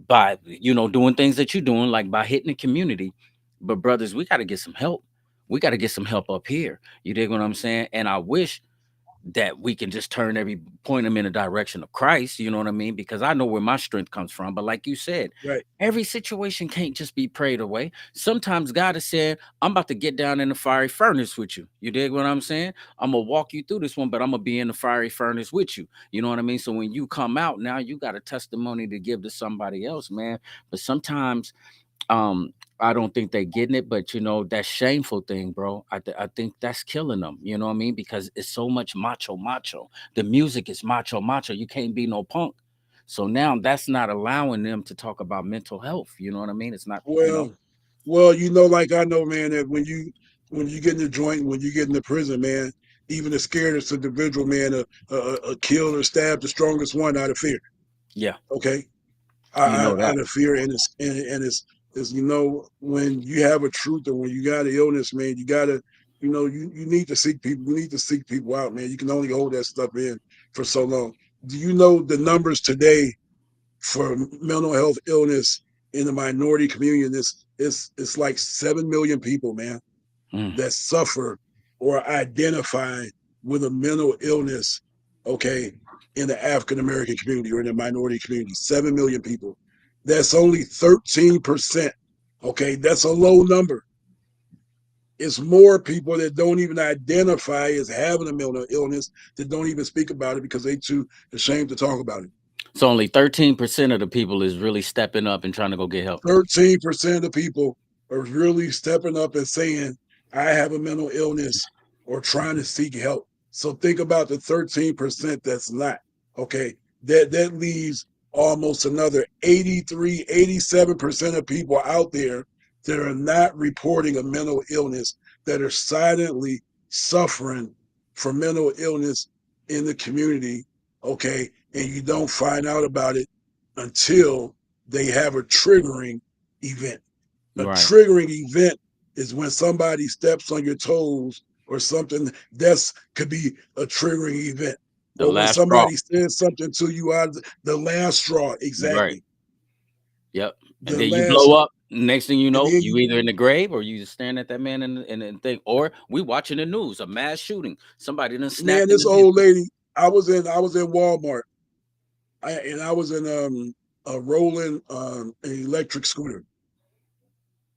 by, doing things that you're doing, like by hitting the community, but brothers, we got to get some help. We got to get some help up here. You dig what I'm saying? And I wish that we can just point them in the direction of Christ, you know what I mean? Because I know where my strength comes from. But like you said,
Right.
every situation can't just be prayed away. Sometimes God has said, I'm about to get down in the fiery furnace with you. You dig what I'm saying? I'm gonna walk you through this one, but I'm gonna be in the fiery furnace with you. You know what I mean? So when you come out, now you got a testimony to give to somebody else, man. But sometimes I don't think they getting it, but that shameful thing, bro. I think that's killing them. You know what I mean? Because it's so much macho. The music is macho. You can't be no punk. So now that's not allowing them to talk about mental health. You know what I mean? It's not.
Well, like I know, man, that when you get in the joint, when you get in the prison, man, even the scariest individual, man, kill or stab the strongest one out of fear.
Yeah,
Okay,
you know that.
out of fear, and it's when you have a truth or when you got an illness, man, you gotta you need to seek people. You need to seek people out, man. You can only hold that stuff in for so long. Do you know the numbers today for mental health illness in the minority community? It's like 7 million people, man,
Mm,
that suffer or identify with a mental illness, okay, in the African American community or in the minority community. 7 million people. That's only 13%. Okay, that's a low number. It's more people that don't even identify as having a mental illness that don't even speak about it because they too ashamed to talk about it.
so only 13% of the people is really stepping up and trying to go get help.
13% of the people are really stepping up and saying, I have a mental illness or trying to seek help. So think about the 13% that's not. Okay. That leaves almost another 83, 87% of people out there that are not reporting a mental illness, that are silently suffering from mental illness in the community. Okay. And you don't find out about it until they have a triggering event. A
Right.
triggering event is when somebody steps on your toes or something. That's could be a triggering event.
The
Or when
last straw.
somebody says something to you out of the last straw.
Right.
Exactly.
Yep. And
The
then you
last
blow
straw.
up. Next thing you
And
know,
then
you either in the grave or you just staring at that man in the thing, or we watching the news, a mass shooting. Somebody done
man,
snapped in
this
the
old
vehicle.
lady, I was in Walmart. And I was in a rolling an electric scooter.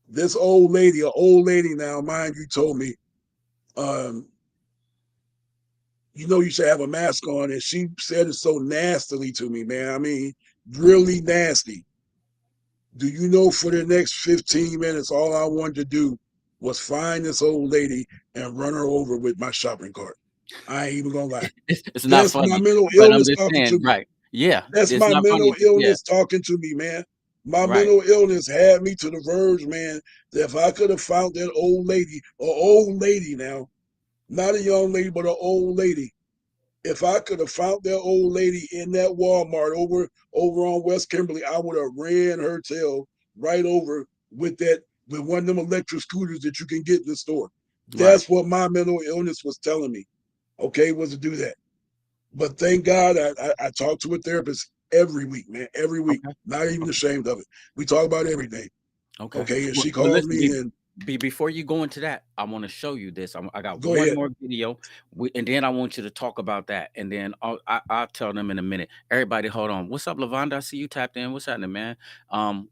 This old lady now, mind you, told me, um, you should have a mask on. And she said it so nastily to me, man. I mean, really nasty. Do you know for the next 15 minutes, all I wanted to do was find this old lady and run her over with my shopping cart. I ain't even gonna lie.
It's not
That's my
funny,
mental
but I'm
illness
just
talking to
saying,
me.
right? Yeah,
That's
it's
my
not
mental
funny. Yeah,
illness talking to me, man. My
right,
mental illness had me to the verge, man, that if I could have found that old lady now, not a young lady, but an old lady, if I could have found that old lady in that Walmart over on West Kimberly, I would have ran her tail right over with one of them electric scooters that you can get in the store.
right.
That's what my mental illness was telling me. Okay, was to do that. But thank God I talk to a therapist every week, man. Every week.
Okay,
Not even
okay,
ashamed of it. We talk about everything.
okay.
Okay. And
Well,
she
well
calls
listen,
me and
before you go into that, I want to show you this. I got
go
one
ahead.
more video, and then I want you to talk about that, and then I'll tell them in a minute. Everybody, hold on. What's up, Lavonda? I see you tapped in. What's happening, man? Um,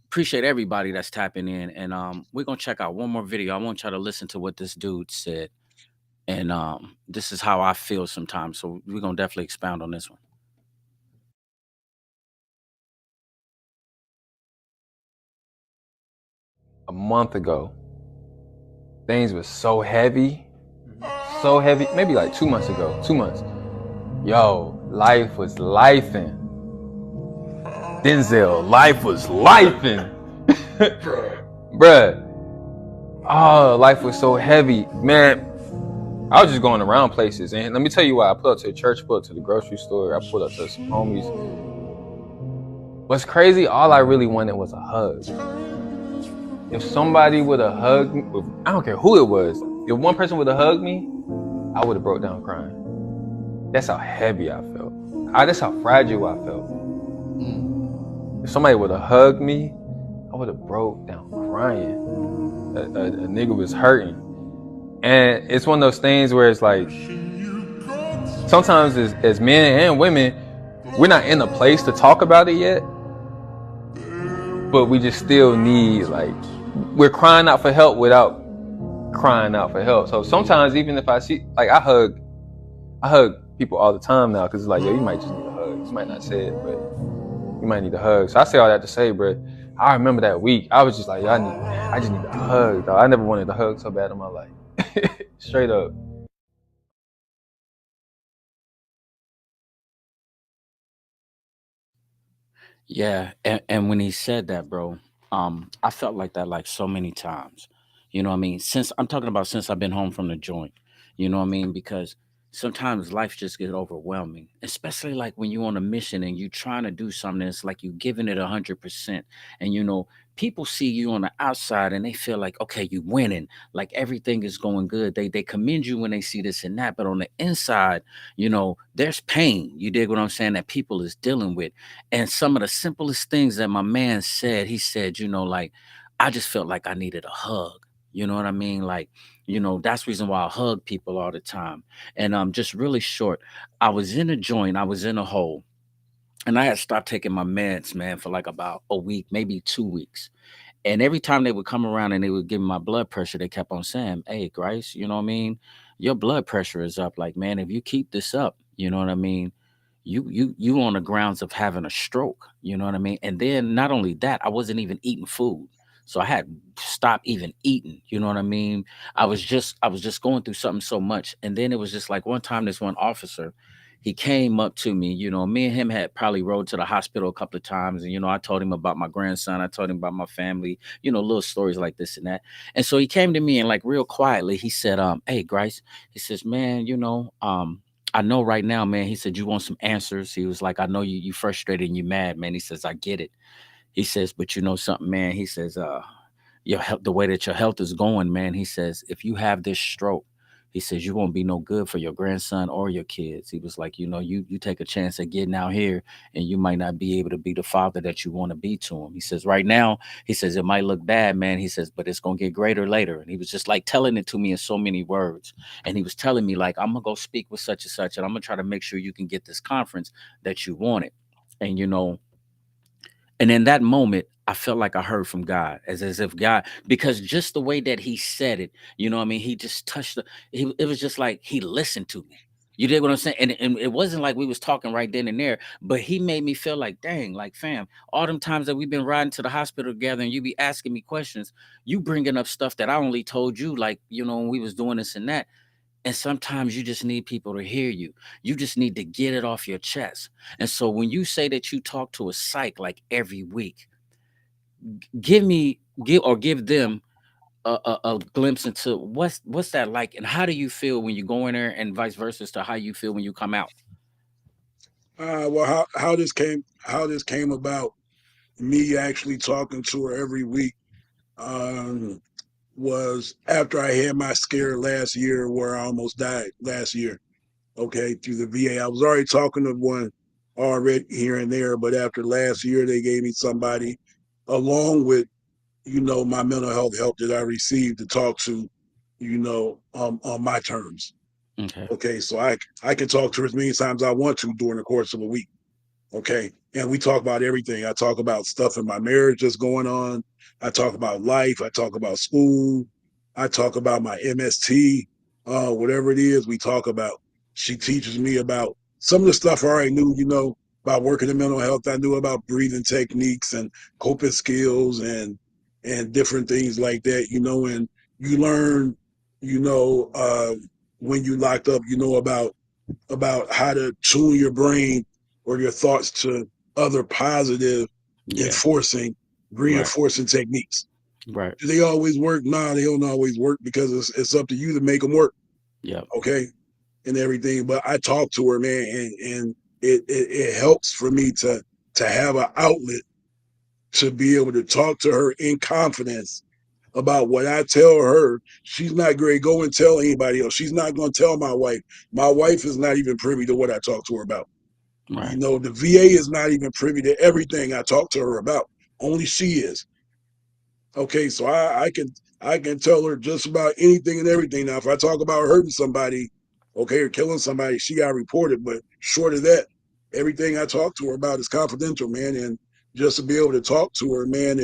Appreciate everybody that's tapping in, and we're gonna check out one more video. I want y'all to listen to what this dude said, and this is how I feel sometimes. So we're gonna definitely expound on this one.
A month ago, things were so heavy, maybe like 2 months ago, 2 months. Yo, life was lifing. Denzel, life was lifing. Bruh, oh, life was so heavy. Man, I was just going around places. And let me tell you why. I pulled up to the church, pulled up to the grocery store, I pulled up to some homies. What's crazy, all I really wanted was a hug. If somebody would have hugged me, I don't care who it was, if one person would have hugged me, I would have broke down crying. That's how heavy I felt. That's how fragile I felt. If somebody would have hugged me, I would have broke down crying. A nigga was hurting. And it's one of those things where it's like, sometimes as men and women, we're not in a place to talk about it yet, but we just still need, like, we're crying out for help without crying out for help. So sometimes, even if I see, like, I hug people all the time now, because it's like, yo, you might just need a hug. You might not say it, but you might need a hug. So I say all that to say, bro, I remember that week, I was just like, yo, I just need a hug, dog. I never wanted a hug so bad in my life. Straight up.
Yeah, and when he said that, bro, I felt like that like so many times. You know what I mean? Since I'm talking about since I've been home from the joint. You know what I mean? Because sometimes life just gets overwhelming, especially like when you're on a mission and you're trying to do something. It's like you giving it 100%, and people see you on the outside and they feel like, okay, you winning, like everything is going good. They commend you when they see this and that, but on the inside, there's pain. You dig what I'm saying? That people is dealing with. And some of the simplest things that my man said, he said, like, I just felt like I needed a hug. You know what I mean? Like, that's the reason why I hug people all the time. And just really short, I was in a joint, I was in a hole, and I had stopped taking my meds, man, for like about a week, maybe 2 weeks. And every time they would come around and they would give me my blood pressure, they kept on saying, "Hey, Grace, you know what I mean? Your blood pressure is up. Like, man, if you keep this up, you know what I mean? You on the grounds of having a stroke, you know what I mean?" And then not only that, I wasn't even eating food. So I had stopped even eating, you know what I mean? I was just going through something so much. And then it was just like one time this one officer, he came up to me, me and him had probably rode to the hospital a couple of times. And, I told him about my grandson. I told him about my family, little stories like this and that. And so he came to me and like real quietly, he said, "Hey, Grice," he says, "Man, I know right now, man." He said, "You want some answers?" He was like, "I know you frustrated and you mad, man." He says, "I get it." He says, "But you know something, man." He says, "Your health, the way that your health is going, man." He says, "If you have this stroke," he says, "you won't be no good for your grandson or your kids." He was like, "You take a chance at getting out here and you might not be able to be the father that you want to be to him." He says, "Right now," he says, "it might look bad, man." He says, "But it's gonna get greater later." And he was just like telling it to me in so many words. And he was telling me, like, "I'm gonna go speak with such and such, and I'm gonna try to make sure you can get this conference that you wanted." And and in that moment, I felt like I heard from God, as if God, because just the way that he said it, what I mean? He just touched it was just like he listened to me. You did what I'm saying? And it wasn't like we was talking right then and there, but he made me feel like, dang, like, fam, all them times that we've been riding to the hospital together and you be asking me questions, you bringing up stuff that I only told you, like, when we was doing this and that. And sometimes you just need people to hear you. You just need to get it off your chest. And so when you say that you talk to a psych like every week, give them a glimpse into what's that like, and how do you feel when you go in there, and vice versa to how you feel when you come out.
Well, how this came about, me actually talking to her every week, um, was after I had my scare last year where I almost died last year. Okay, through the VA. I was already talking to one already here and there, but after last year, they gave me somebody along with, my mental health help that I received to talk to, on my terms.
Okay.
Okay, so I can talk to her as many times I want to during the course of a week. Okay. And we talk about everything. I talk about stuff in my marriage that's going on. I talk about life. I talk about school. I talk about my MST, whatever it is we talk about. She teaches me about some of the stuff I already knew, about working in mental health. I knew about breathing techniques and coping skills and different things like that, and you learn, you know, uh, when you locked up, about how to tune your brain or your thoughts to other positive
Yeah.
enforcing,
Right.
reinforcing techniques.
Right.
Do they always work? Nah, they don't always work because it's up to you to make them work.
Yep.
Okay. And everything. But I talk to her, man, and it helps for me to have an outlet to be able to talk to her in confidence about what I tell her. She's not going to go and tell anybody else. She's not going to tell my wife. My wife is not even privy to what I talk to her about.
Right.
The VA is not even privy to everything I talk to her about. Only she is. Okay, so I can tell her just about anything and everything. Now, if I talk about hurting somebody okay, or killing somebody, she got reported. But short of that, everything I talk to her about is confidential, man. And just to be able to talk to her, man,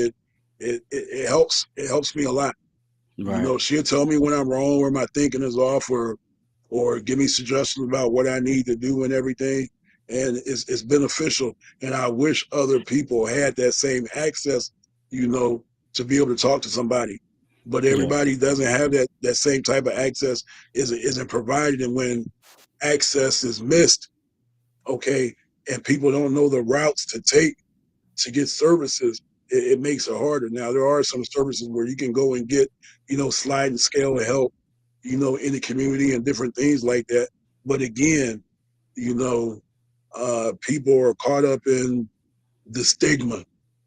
it helps. It helps me a lot. You
Right.
know, she'll tell me when I'm wrong, where my thinking is off, or give me suggestions about what I need to do and everything. And it's beneficial. And I wish other people had that same access, you know, to be able to talk to somebody. But
Yeah.
everybody doesn't have that same type of access, isn't provided. And when access is missed, okay, and people don't know the routes to take to get services, it makes it harder. Now there are some services where you can go and get, you know, sliding scale of help, you know, in the community and different things like that. But again, you know, people are caught up in the stigma,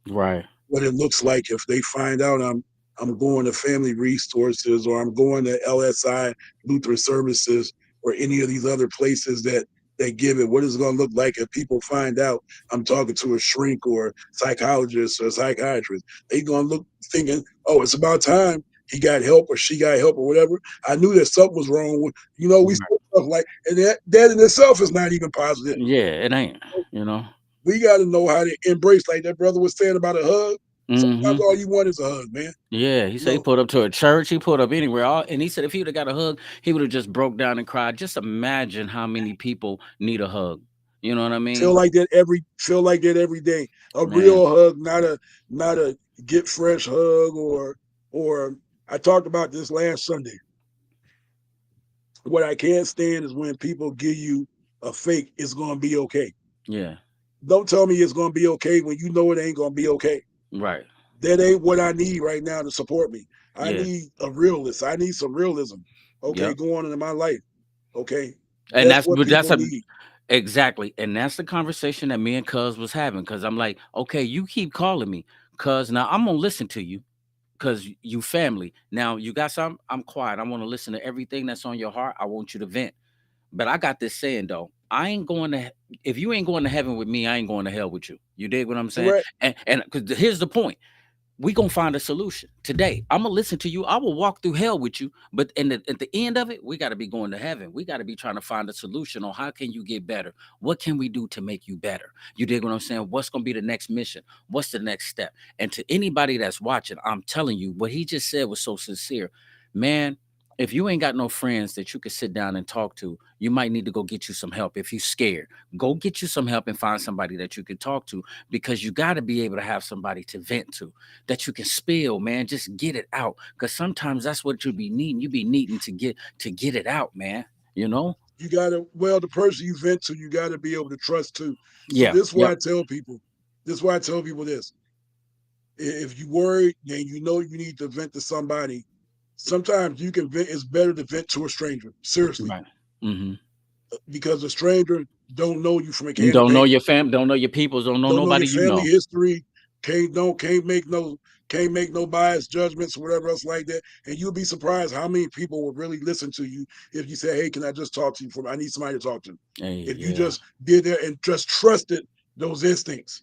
Right.
what it looks like if they find out I'm going to Family Resources or I'm going to LSI Lutheran Services or any of these other places that they give it. What is it going to look like if people find out I'm talking to a shrink or psychologist or psychiatrist? They going to look thinking, oh, it's about time he got help or she got help or whatever. I knew that something was wrong with, you know, we
Right.
say stuff like, and that in itself is not even positive.
Yeah, it ain't. You know.
We got to know how to embrace, like that brother was saying about a hug. Sometimes
Mm-hmm.
all you want is a hug, man.
Yeah, he
You
said he
know,
put up to a church, he put up anywhere, and he said if he would have got a hug, he would have just broke down and cried. Just imagine how many people need a hug. You know what I mean?
feel like that every day. A
Man,
real hug, not a get fresh hug or I talked about this last Sunday. What I can't stand is when people give you a fake it's gonna be okay.
yeah,
Don't tell me it's gonna be okay when you know it ain't gonna be okay.
right,
That ain't what I need right now to support me. I
yeah,
need a realist. I need some realism. Okay,
yep.
go on into my life. Okay.
And
That's
that's
what
but that's
people
a
need.
exactly, and that's the conversation that me and Cuz was having. Cause I'm like, okay, you keep calling me, Cuz now I'm gonna listen to you. Cause you family. Now you got some. I'm quiet. I want to listen to everything that's on your heart. I want you to vent. But I got this saying though, I ain't going to if you ain't going to heaven with me, I ain't going to hell with you. You dig what I'm saying?
Correct.
And because here's the point. We gonna find a solution today. I'm gonna listen to you. I will walk through hell with you, but at the end of it, we got to be going to heaven. We got to be trying to find a solution on how can you get better. What can we do to make you better? You dig what I'm saying? What's gonna be the next mission? What's the next step? And to anybody that's watching, I'm telling you, what he just said was so sincere, man. If you ain't got no friends that you can sit down and talk to, you might need to go get you some help. If you're scared, go get you some help and find somebody that you can talk to because you got to be able to have somebody to vent to that you can spill, man. Just get it out. Cause sometimes that's what you be needing. You be needing to get it out, man. You know?
You gotta well, the person you vent to, you gotta be able to trust too. So
Yeah.
this is why
Yep.
I tell people, this is why I tell people this. If you worry and you know you need to vent to somebody, sometimes you can vent. It's better to vent to a stranger, seriously,
Right. Hmm.
because a stranger don't know you from a
You
can of
don't know
paint,
your fam, don't know your peoples, don't know
don't know
nobody
your
you
family
know.
history, can't make no biased judgments or whatever else like that. And you'll be surprised how many people will really listen to you if you say, "Hey, can I just talk to you? I need somebody to talk to."
Hey,
If you
yeah.
just did that and just trusted those instincts,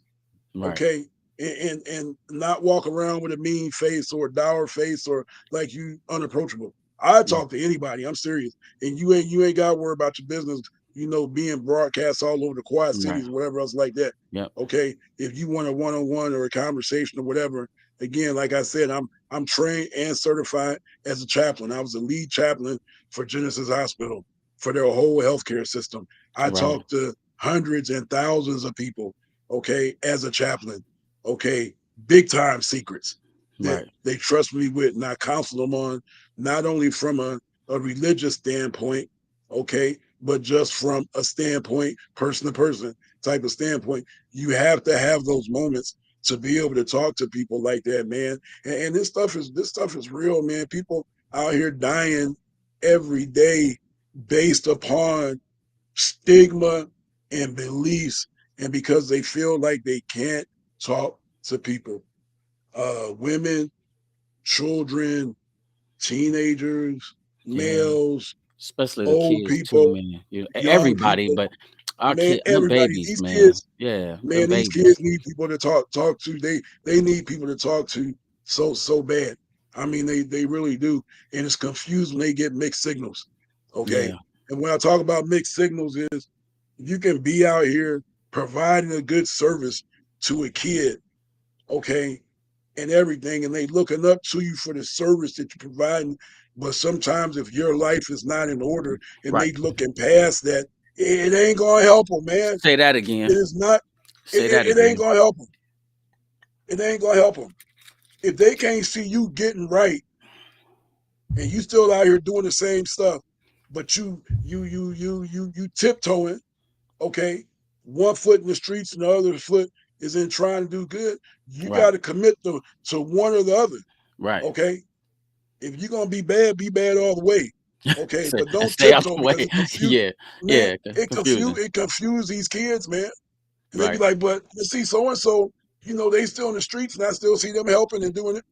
Right.
okay, and not walk around with a mean face or a dour face or like you unapproachable. I
Yeah.
talk to anybody. I'm serious, and you ain't got to worry about your business. You know, being broadcast all over the Quad
Right.
Cities or whatever else like that.
Yep.
Okay, if you want a one-on-one or a conversation or whatever, again, like I said, I'm trained and certified as a chaplain. I was a lead chaplain for Genesis Hospital for their whole healthcare system. I
Right.
talked to hundreds and thousands of people, okay, as a chaplain, okay, big time secrets that
Right.
they trust me with, and I counsel them on not only from a religious standpoint, okay, but just from a standpoint, person to person type of standpoint. You have to have those moments to be able to talk to people like that, man. And this stuff is real, man. People out here dying every day based upon stigma and beliefs, and because they feel like they can't talk to people, women, children, teenagers,
Yeah.
males,
Especially the
old
kids too,
people,
man. You
young
everybody,
people,
but our
man,
kid them
everybody.
babies,
These
man.
kids,
Yeah, them
man, these
babies.
kids need people to talk to. They need people to talk to so bad. I mean, they really do, and it's confused when they get mixed signals.
Yeah.
Okay, And when I talk about mixed signals, is you can be out here providing a good service to a kid, okay, and everything, and they looking up to you for the service that you're providing. But sometimes if your life is not in order and
Right.
they looking past that, it ain't gonna help them, man.
Say that
It
again.
is not.
Say that
It ain't
again.
gonna help them. It ain't gonna help them if they can't see you getting right and you still out here doing the same stuff, but you tiptoeing, okay, one foot in the streets and the other foot is in trying to do good. You
Right.
got to commit to one or the other,
Right.
okay. If you're gonna be bad all the way, okay.
Say,
But
and
don't
stay out
tiptoe
the
because
way.
it confuse,
Yeah.
man.
Yeah. Confusing.
It confuse these kids, man. And they be
Right.
like, but you see, so and so, they still in the streets, and I still see them helping and doing it.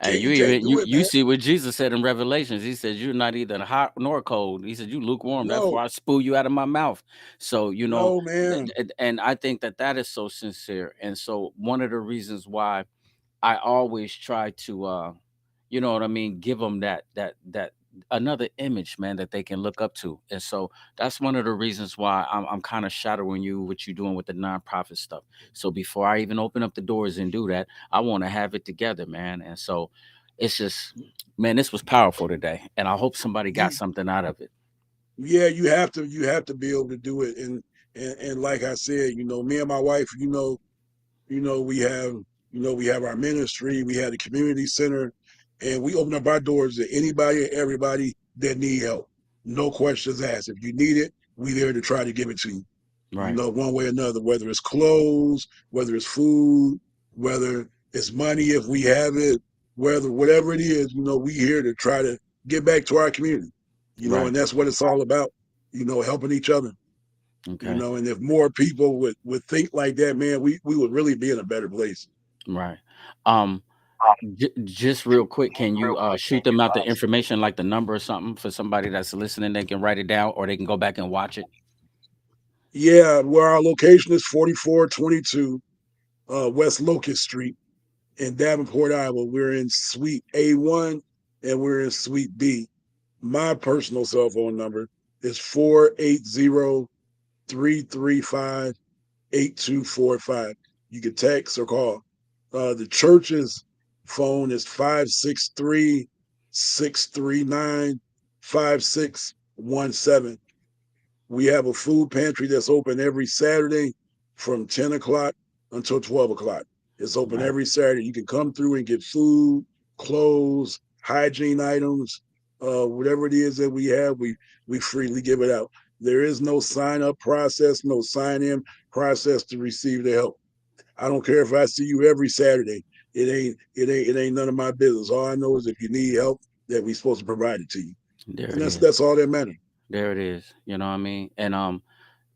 Hey, you
You can't
even
do it,
you
man.
see what Jesus said in Revelations. He said, "You're not either hot nor cold." He said, "You lukewarm. Therefore,
No,
I spew you out of my mouth." So
no, man.
and I think that that is so sincere. And so one of the reasons why I always try to, you know what I mean, give them that another image, man, that they can look up to. And so that's one of the reasons why I'm kind of shadowing you, what you're doing with the nonprofit stuff. So before I even open up the doors and do that, I want to have it together, man. And so it's just, man, this was powerful today, and I hope somebody got
You,
something out of it.
yeah, you have to be able to do it. And like I said, me and my wife, we have we have our ministry, we have the community center, and we open up our doors to anybody and everybody that need help. No questions asked. If you need it, we there to try to give it to you.
Right,
One way or another, whether it's clothes, whether it's food, whether it's money if we have it, whether whatever it is, we here to try to get back to our community.
right,
And that's what it's all about, helping each other.
okay,
And if more people would think like that, man, we would really be in a better place.
right. Um, just real quick, can you shoot them out the information, like the number or something, for somebody that's listening? They can write it down, or they can go back and watch it.
Yeah, where our location is 4422 West Locust Street in Davenport, Iowa. We're in Suite A1 and we're in Suite B. My personal cell phone number is 480-335-8245. You can text or call. The church's phone is 563-639-5617. We have a food pantry that's open every Saturday from 10 o'clock until 12 o'clock. It's open
Right,
every Saturday. You can come through and get food, clothes, hygiene items, whatever it is that we have, we freely give it out. There is no sign up process, no sign in process to receive the help. I don't care if I see you every Saturday. It ain't none of my business. All I know is if you need help, that we supposed to provide it to you.
there
And
it
that's
is.
that's all that matters.
There it is. You know what I mean? And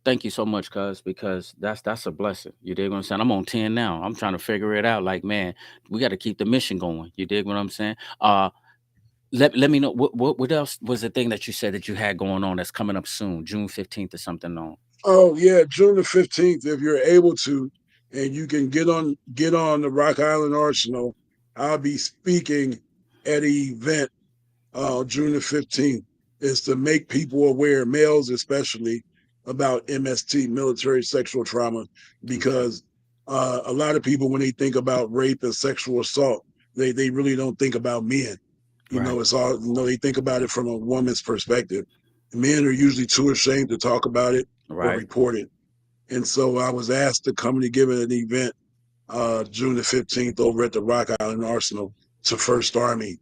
thank you so much, cuz, because that's a blessing. You dig what I'm saying? I'm on 10 now. I'm trying to figure it out. Like, man, we got to keep the mission going. You dig what I'm saying? Let me know what else was the thing that you said that you had going on that's coming up soon, June 15th or something on.
Oh yeah, June the 15th, if you're able to, and you can get on the Rock Island Arsenal, I'll be speaking at an event June the 15th, is to make people aware, males especially, about MST, military sexual trauma,
Okay.
because a lot of people, when they think about rape and sexual assault, they really don't think about men.
Right.
It's all, they think about it from a woman's perspective. Men are usually too ashamed to talk about it or
Right.
report it. And so I was asked to come to give an event June the 15th over at the Rock Island Arsenal to First Army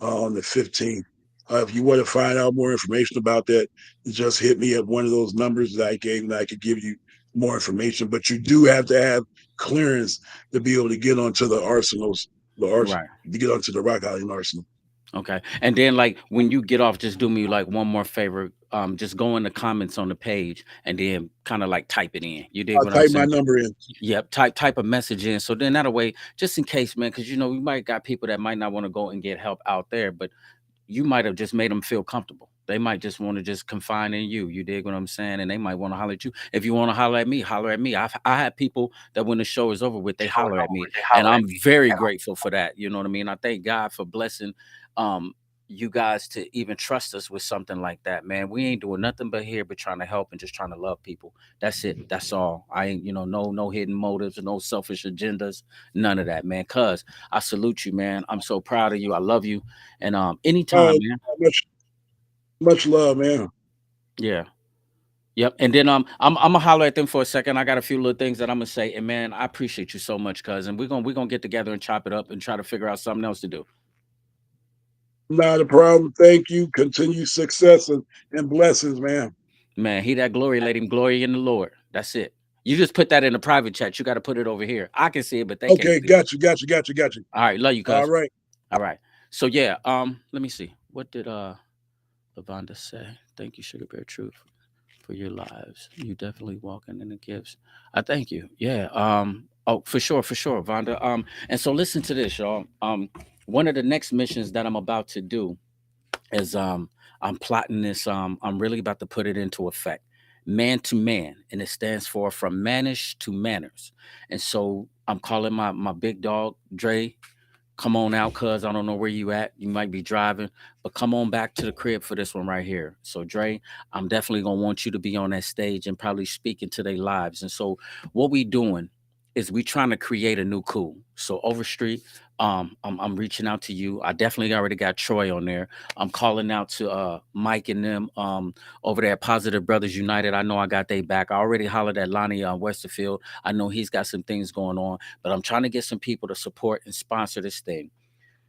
on the 15th. If you want to find out more information about that, just hit me at one of those numbers that I gave, and I could give you more information. But you do have to have clearance to be able to get onto the arsenals,
Right.
to get onto the Rock Island Arsenal.
Okay. And then, like, when you get off, just do me like one more favor. Just go in the comments on the page and then kind of like type it in. You dig
I'll
what I'm
type my
saying?
number in.
Yep, type a message in. So then that way, just in case, man, because we might got people that might not want to go and get help out there, but you might have just made them feel comfortable. They might just want to just confine in you. You dig what I'm saying? And they might want to holler at you. If you want to holler at me, holler at me. I had people that when the show is over with, they holler at me, and I'm very grateful for that. You know what I mean? I thank God for blessing, um, you guys to even trust us with something like that, man. We ain't doing nothing but here, but trying to help and just trying to love people. That's it. That's all. I ain't, no hidden motives, no selfish agendas, none of that, man. Cuz I salute you, man. I'm so proud of you. I love you. And anytime,
Oh,
man.
much love, man.
Yeah. Yep. And then I'm gonna holler at them for a second. I got a few little things that I'm gonna say. And man, I appreciate you so much, cousin. We're gonna get together and chop it up and try to figure out something else to do.
Not a problem. Thank you. Continue success and blessings, man.
Man, he that glory, let him glory in the Lord. That's it. You just put that in the private chat. You got to put it over here. I can see it, but they can't
Okay,
see it.
got you.
All right, love you,
All
cuz.
right.
All right. So yeah, let me see. What did Lavonda say? Thank you, Sugar Bear Truth, for your lives. You definitely walking in the gifts. I thank you. Yeah. Oh, for sure, Vonda. And so listen to this, y'all. One of the next missions that I'm about to do is I'm plotting this. I'm really about to put it into effect. Man to man, and it stands for from manish to manners. And so I'm calling my big dog Dre. Come on out, cuz I don't know where you at. You might be driving, but come on back to the crib for this one right here. So Dre, I'm definitely gonna want you to be on that stage and probably speak into their lives. And so what we doing is we trying to create a new cool. So Overstreet, I'm reaching out to you. I definitely already got Troy on there. I'm calling out to Mike and them over there at Positive Brothers United. I know I got they back. I already hollered at Lonnie Westerfield. I know he's got some things going on, but I'm trying to get some people to support and sponsor this thing.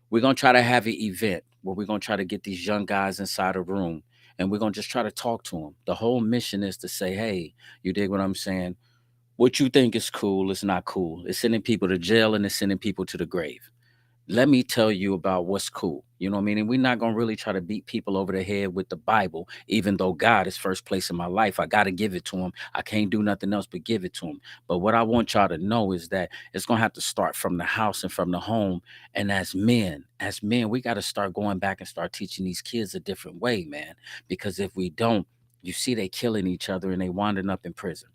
We're gonna try to have an event where we're gonna try to get these young guys inside a room and we're gonna just try to talk to them. The whole mission is to say, hey, you dig what I'm saying? What you think is cool is not cool. It's sending people to jail and it's sending people to the grave. Let me tell you about what's cool. You know what I mean? And we're not going to really try to beat people over the head with the Bible, even though God is first place in my life. I got to give it to him. I can't do nothing else but give it to him. But what I want y'all to know is that it's going to have to start from the house and from the home. And as men, we got to start going back and start teaching these kids a different way, man. Because if we don't, you see they killing each other and they winding up in prison.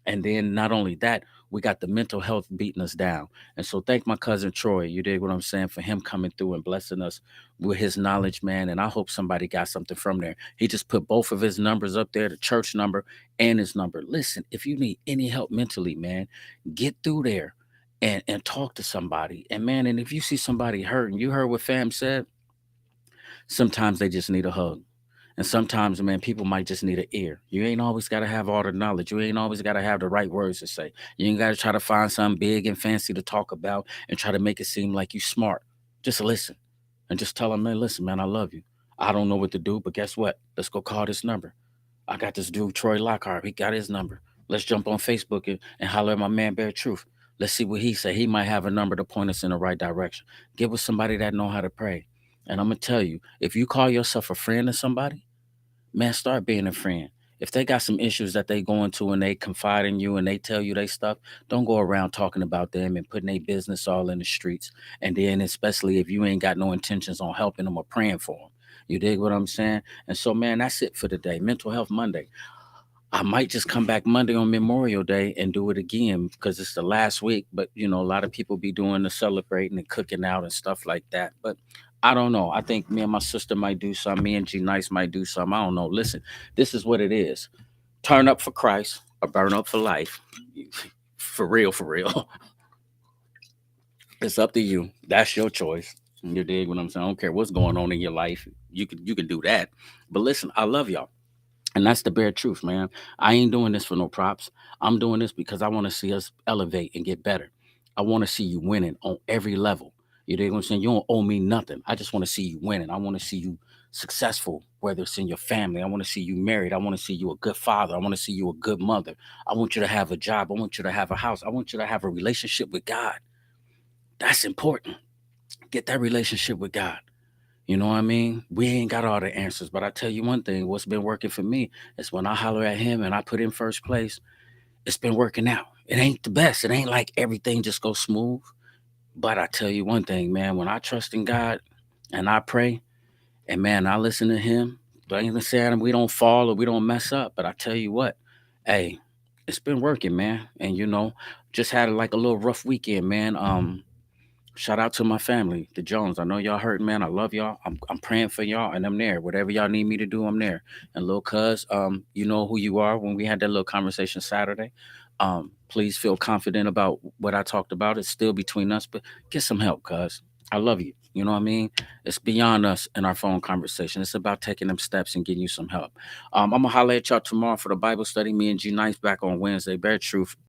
And then not only that, we got the mental health beating us down. And so thank my cousin Troy, you dig what I'm saying, for him coming through and blessing us with his knowledge, man. And I hope somebody got something from there. He just put both of his numbers up there, the church number and his number. Listen, if you need any help mentally, man, get through there and talk to somebody. And man, and if you see somebody hurting, you heard what fam said, sometimes they just need a hug. And sometimes, man, people might just need an ear. You ain't always got to have all the knowledge. You ain't always got to have the right words to say. You ain't got to try to find something big and fancy to talk about and try to make it seem like you smart. Just listen and just tell them, man, listen, man, I love you. I don't know what to do, but guess what? Let's go call this number. I got this dude, Troy Lockhart. He got his number. Let's jump on Facebook and holler at my man, Bear Truth. Let's see what he say. He might have a number to point us in the right direction. Get with somebody that know how to pray. And I'm going to tell you, if you call yourself a friend of somebody, man, start being a friend. If they got some issues that they going to and they confide in you and they tell you they stuff, don't go around talking about them and putting their business all in the streets. And then especially if you ain't got no intentions on helping them or praying for them. You dig what I'm saying? And so, man, that's it for today. Mental Health Monday. I might just come back Monday on Memorial Day and do it again because it's the last week. But a lot of people be doing the celebrating and cooking out and stuff like that. But I don't know. I think me and my sister might do some. Me and G Nice might do some. I don't know. Listen, this is what it is. Turn up for Christ or burn up for life. For real, for real. It's up to you. That's your choice. You dig what I'm saying? I don't care what's going on in your life. You can do that. But listen, I love y'all. And that's the bare truth, man. I ain't doing this for no props. I'm doing this because I want to see us elevate and get better. I want to see you winning on every level. You know what I'm saying? You don't owe me nothing. I just want to see you winning. I want to see you successful, whether it's in your family. I want to see you married. I want to see you a good father. I want to see you a good mother. I want you to have a job. I want you to have a house. I want you to have a relationship with God. That's important. Get that relationship with God. You know what I mean? We ain't got all the answers, but I tell you one thing, what's been working for me is when I holler at him and I put him first place, it's been working out. It ain't the best. It ain't like everything just goes smooth. But I tell you one thing, man, when I trust in God and I pray and man, I listen to him, don't even saying we don't fall or we don't mess up. But I tell you what, hey, it's been working, man. And just had like a little rough weekend, man. Shout out to my family, the Jones. I know y'all hurting, man. I love y'all. I'm praying for y'all, and I'm there. Whatever y'all need me to do, I'm there. And little cuz, you know who you are. When we had that little conversation Saturday, please feel confident about what I talked about. It's still between us, but get some help, cuz. I love you. You know what I mean? It's beyond us and our phone conversation. It's about taking them steps and getting you some help. I'm gonna holler at y'all tomorrow for the Bible study. Me and G Nice back on Wednesday. Bear Truth.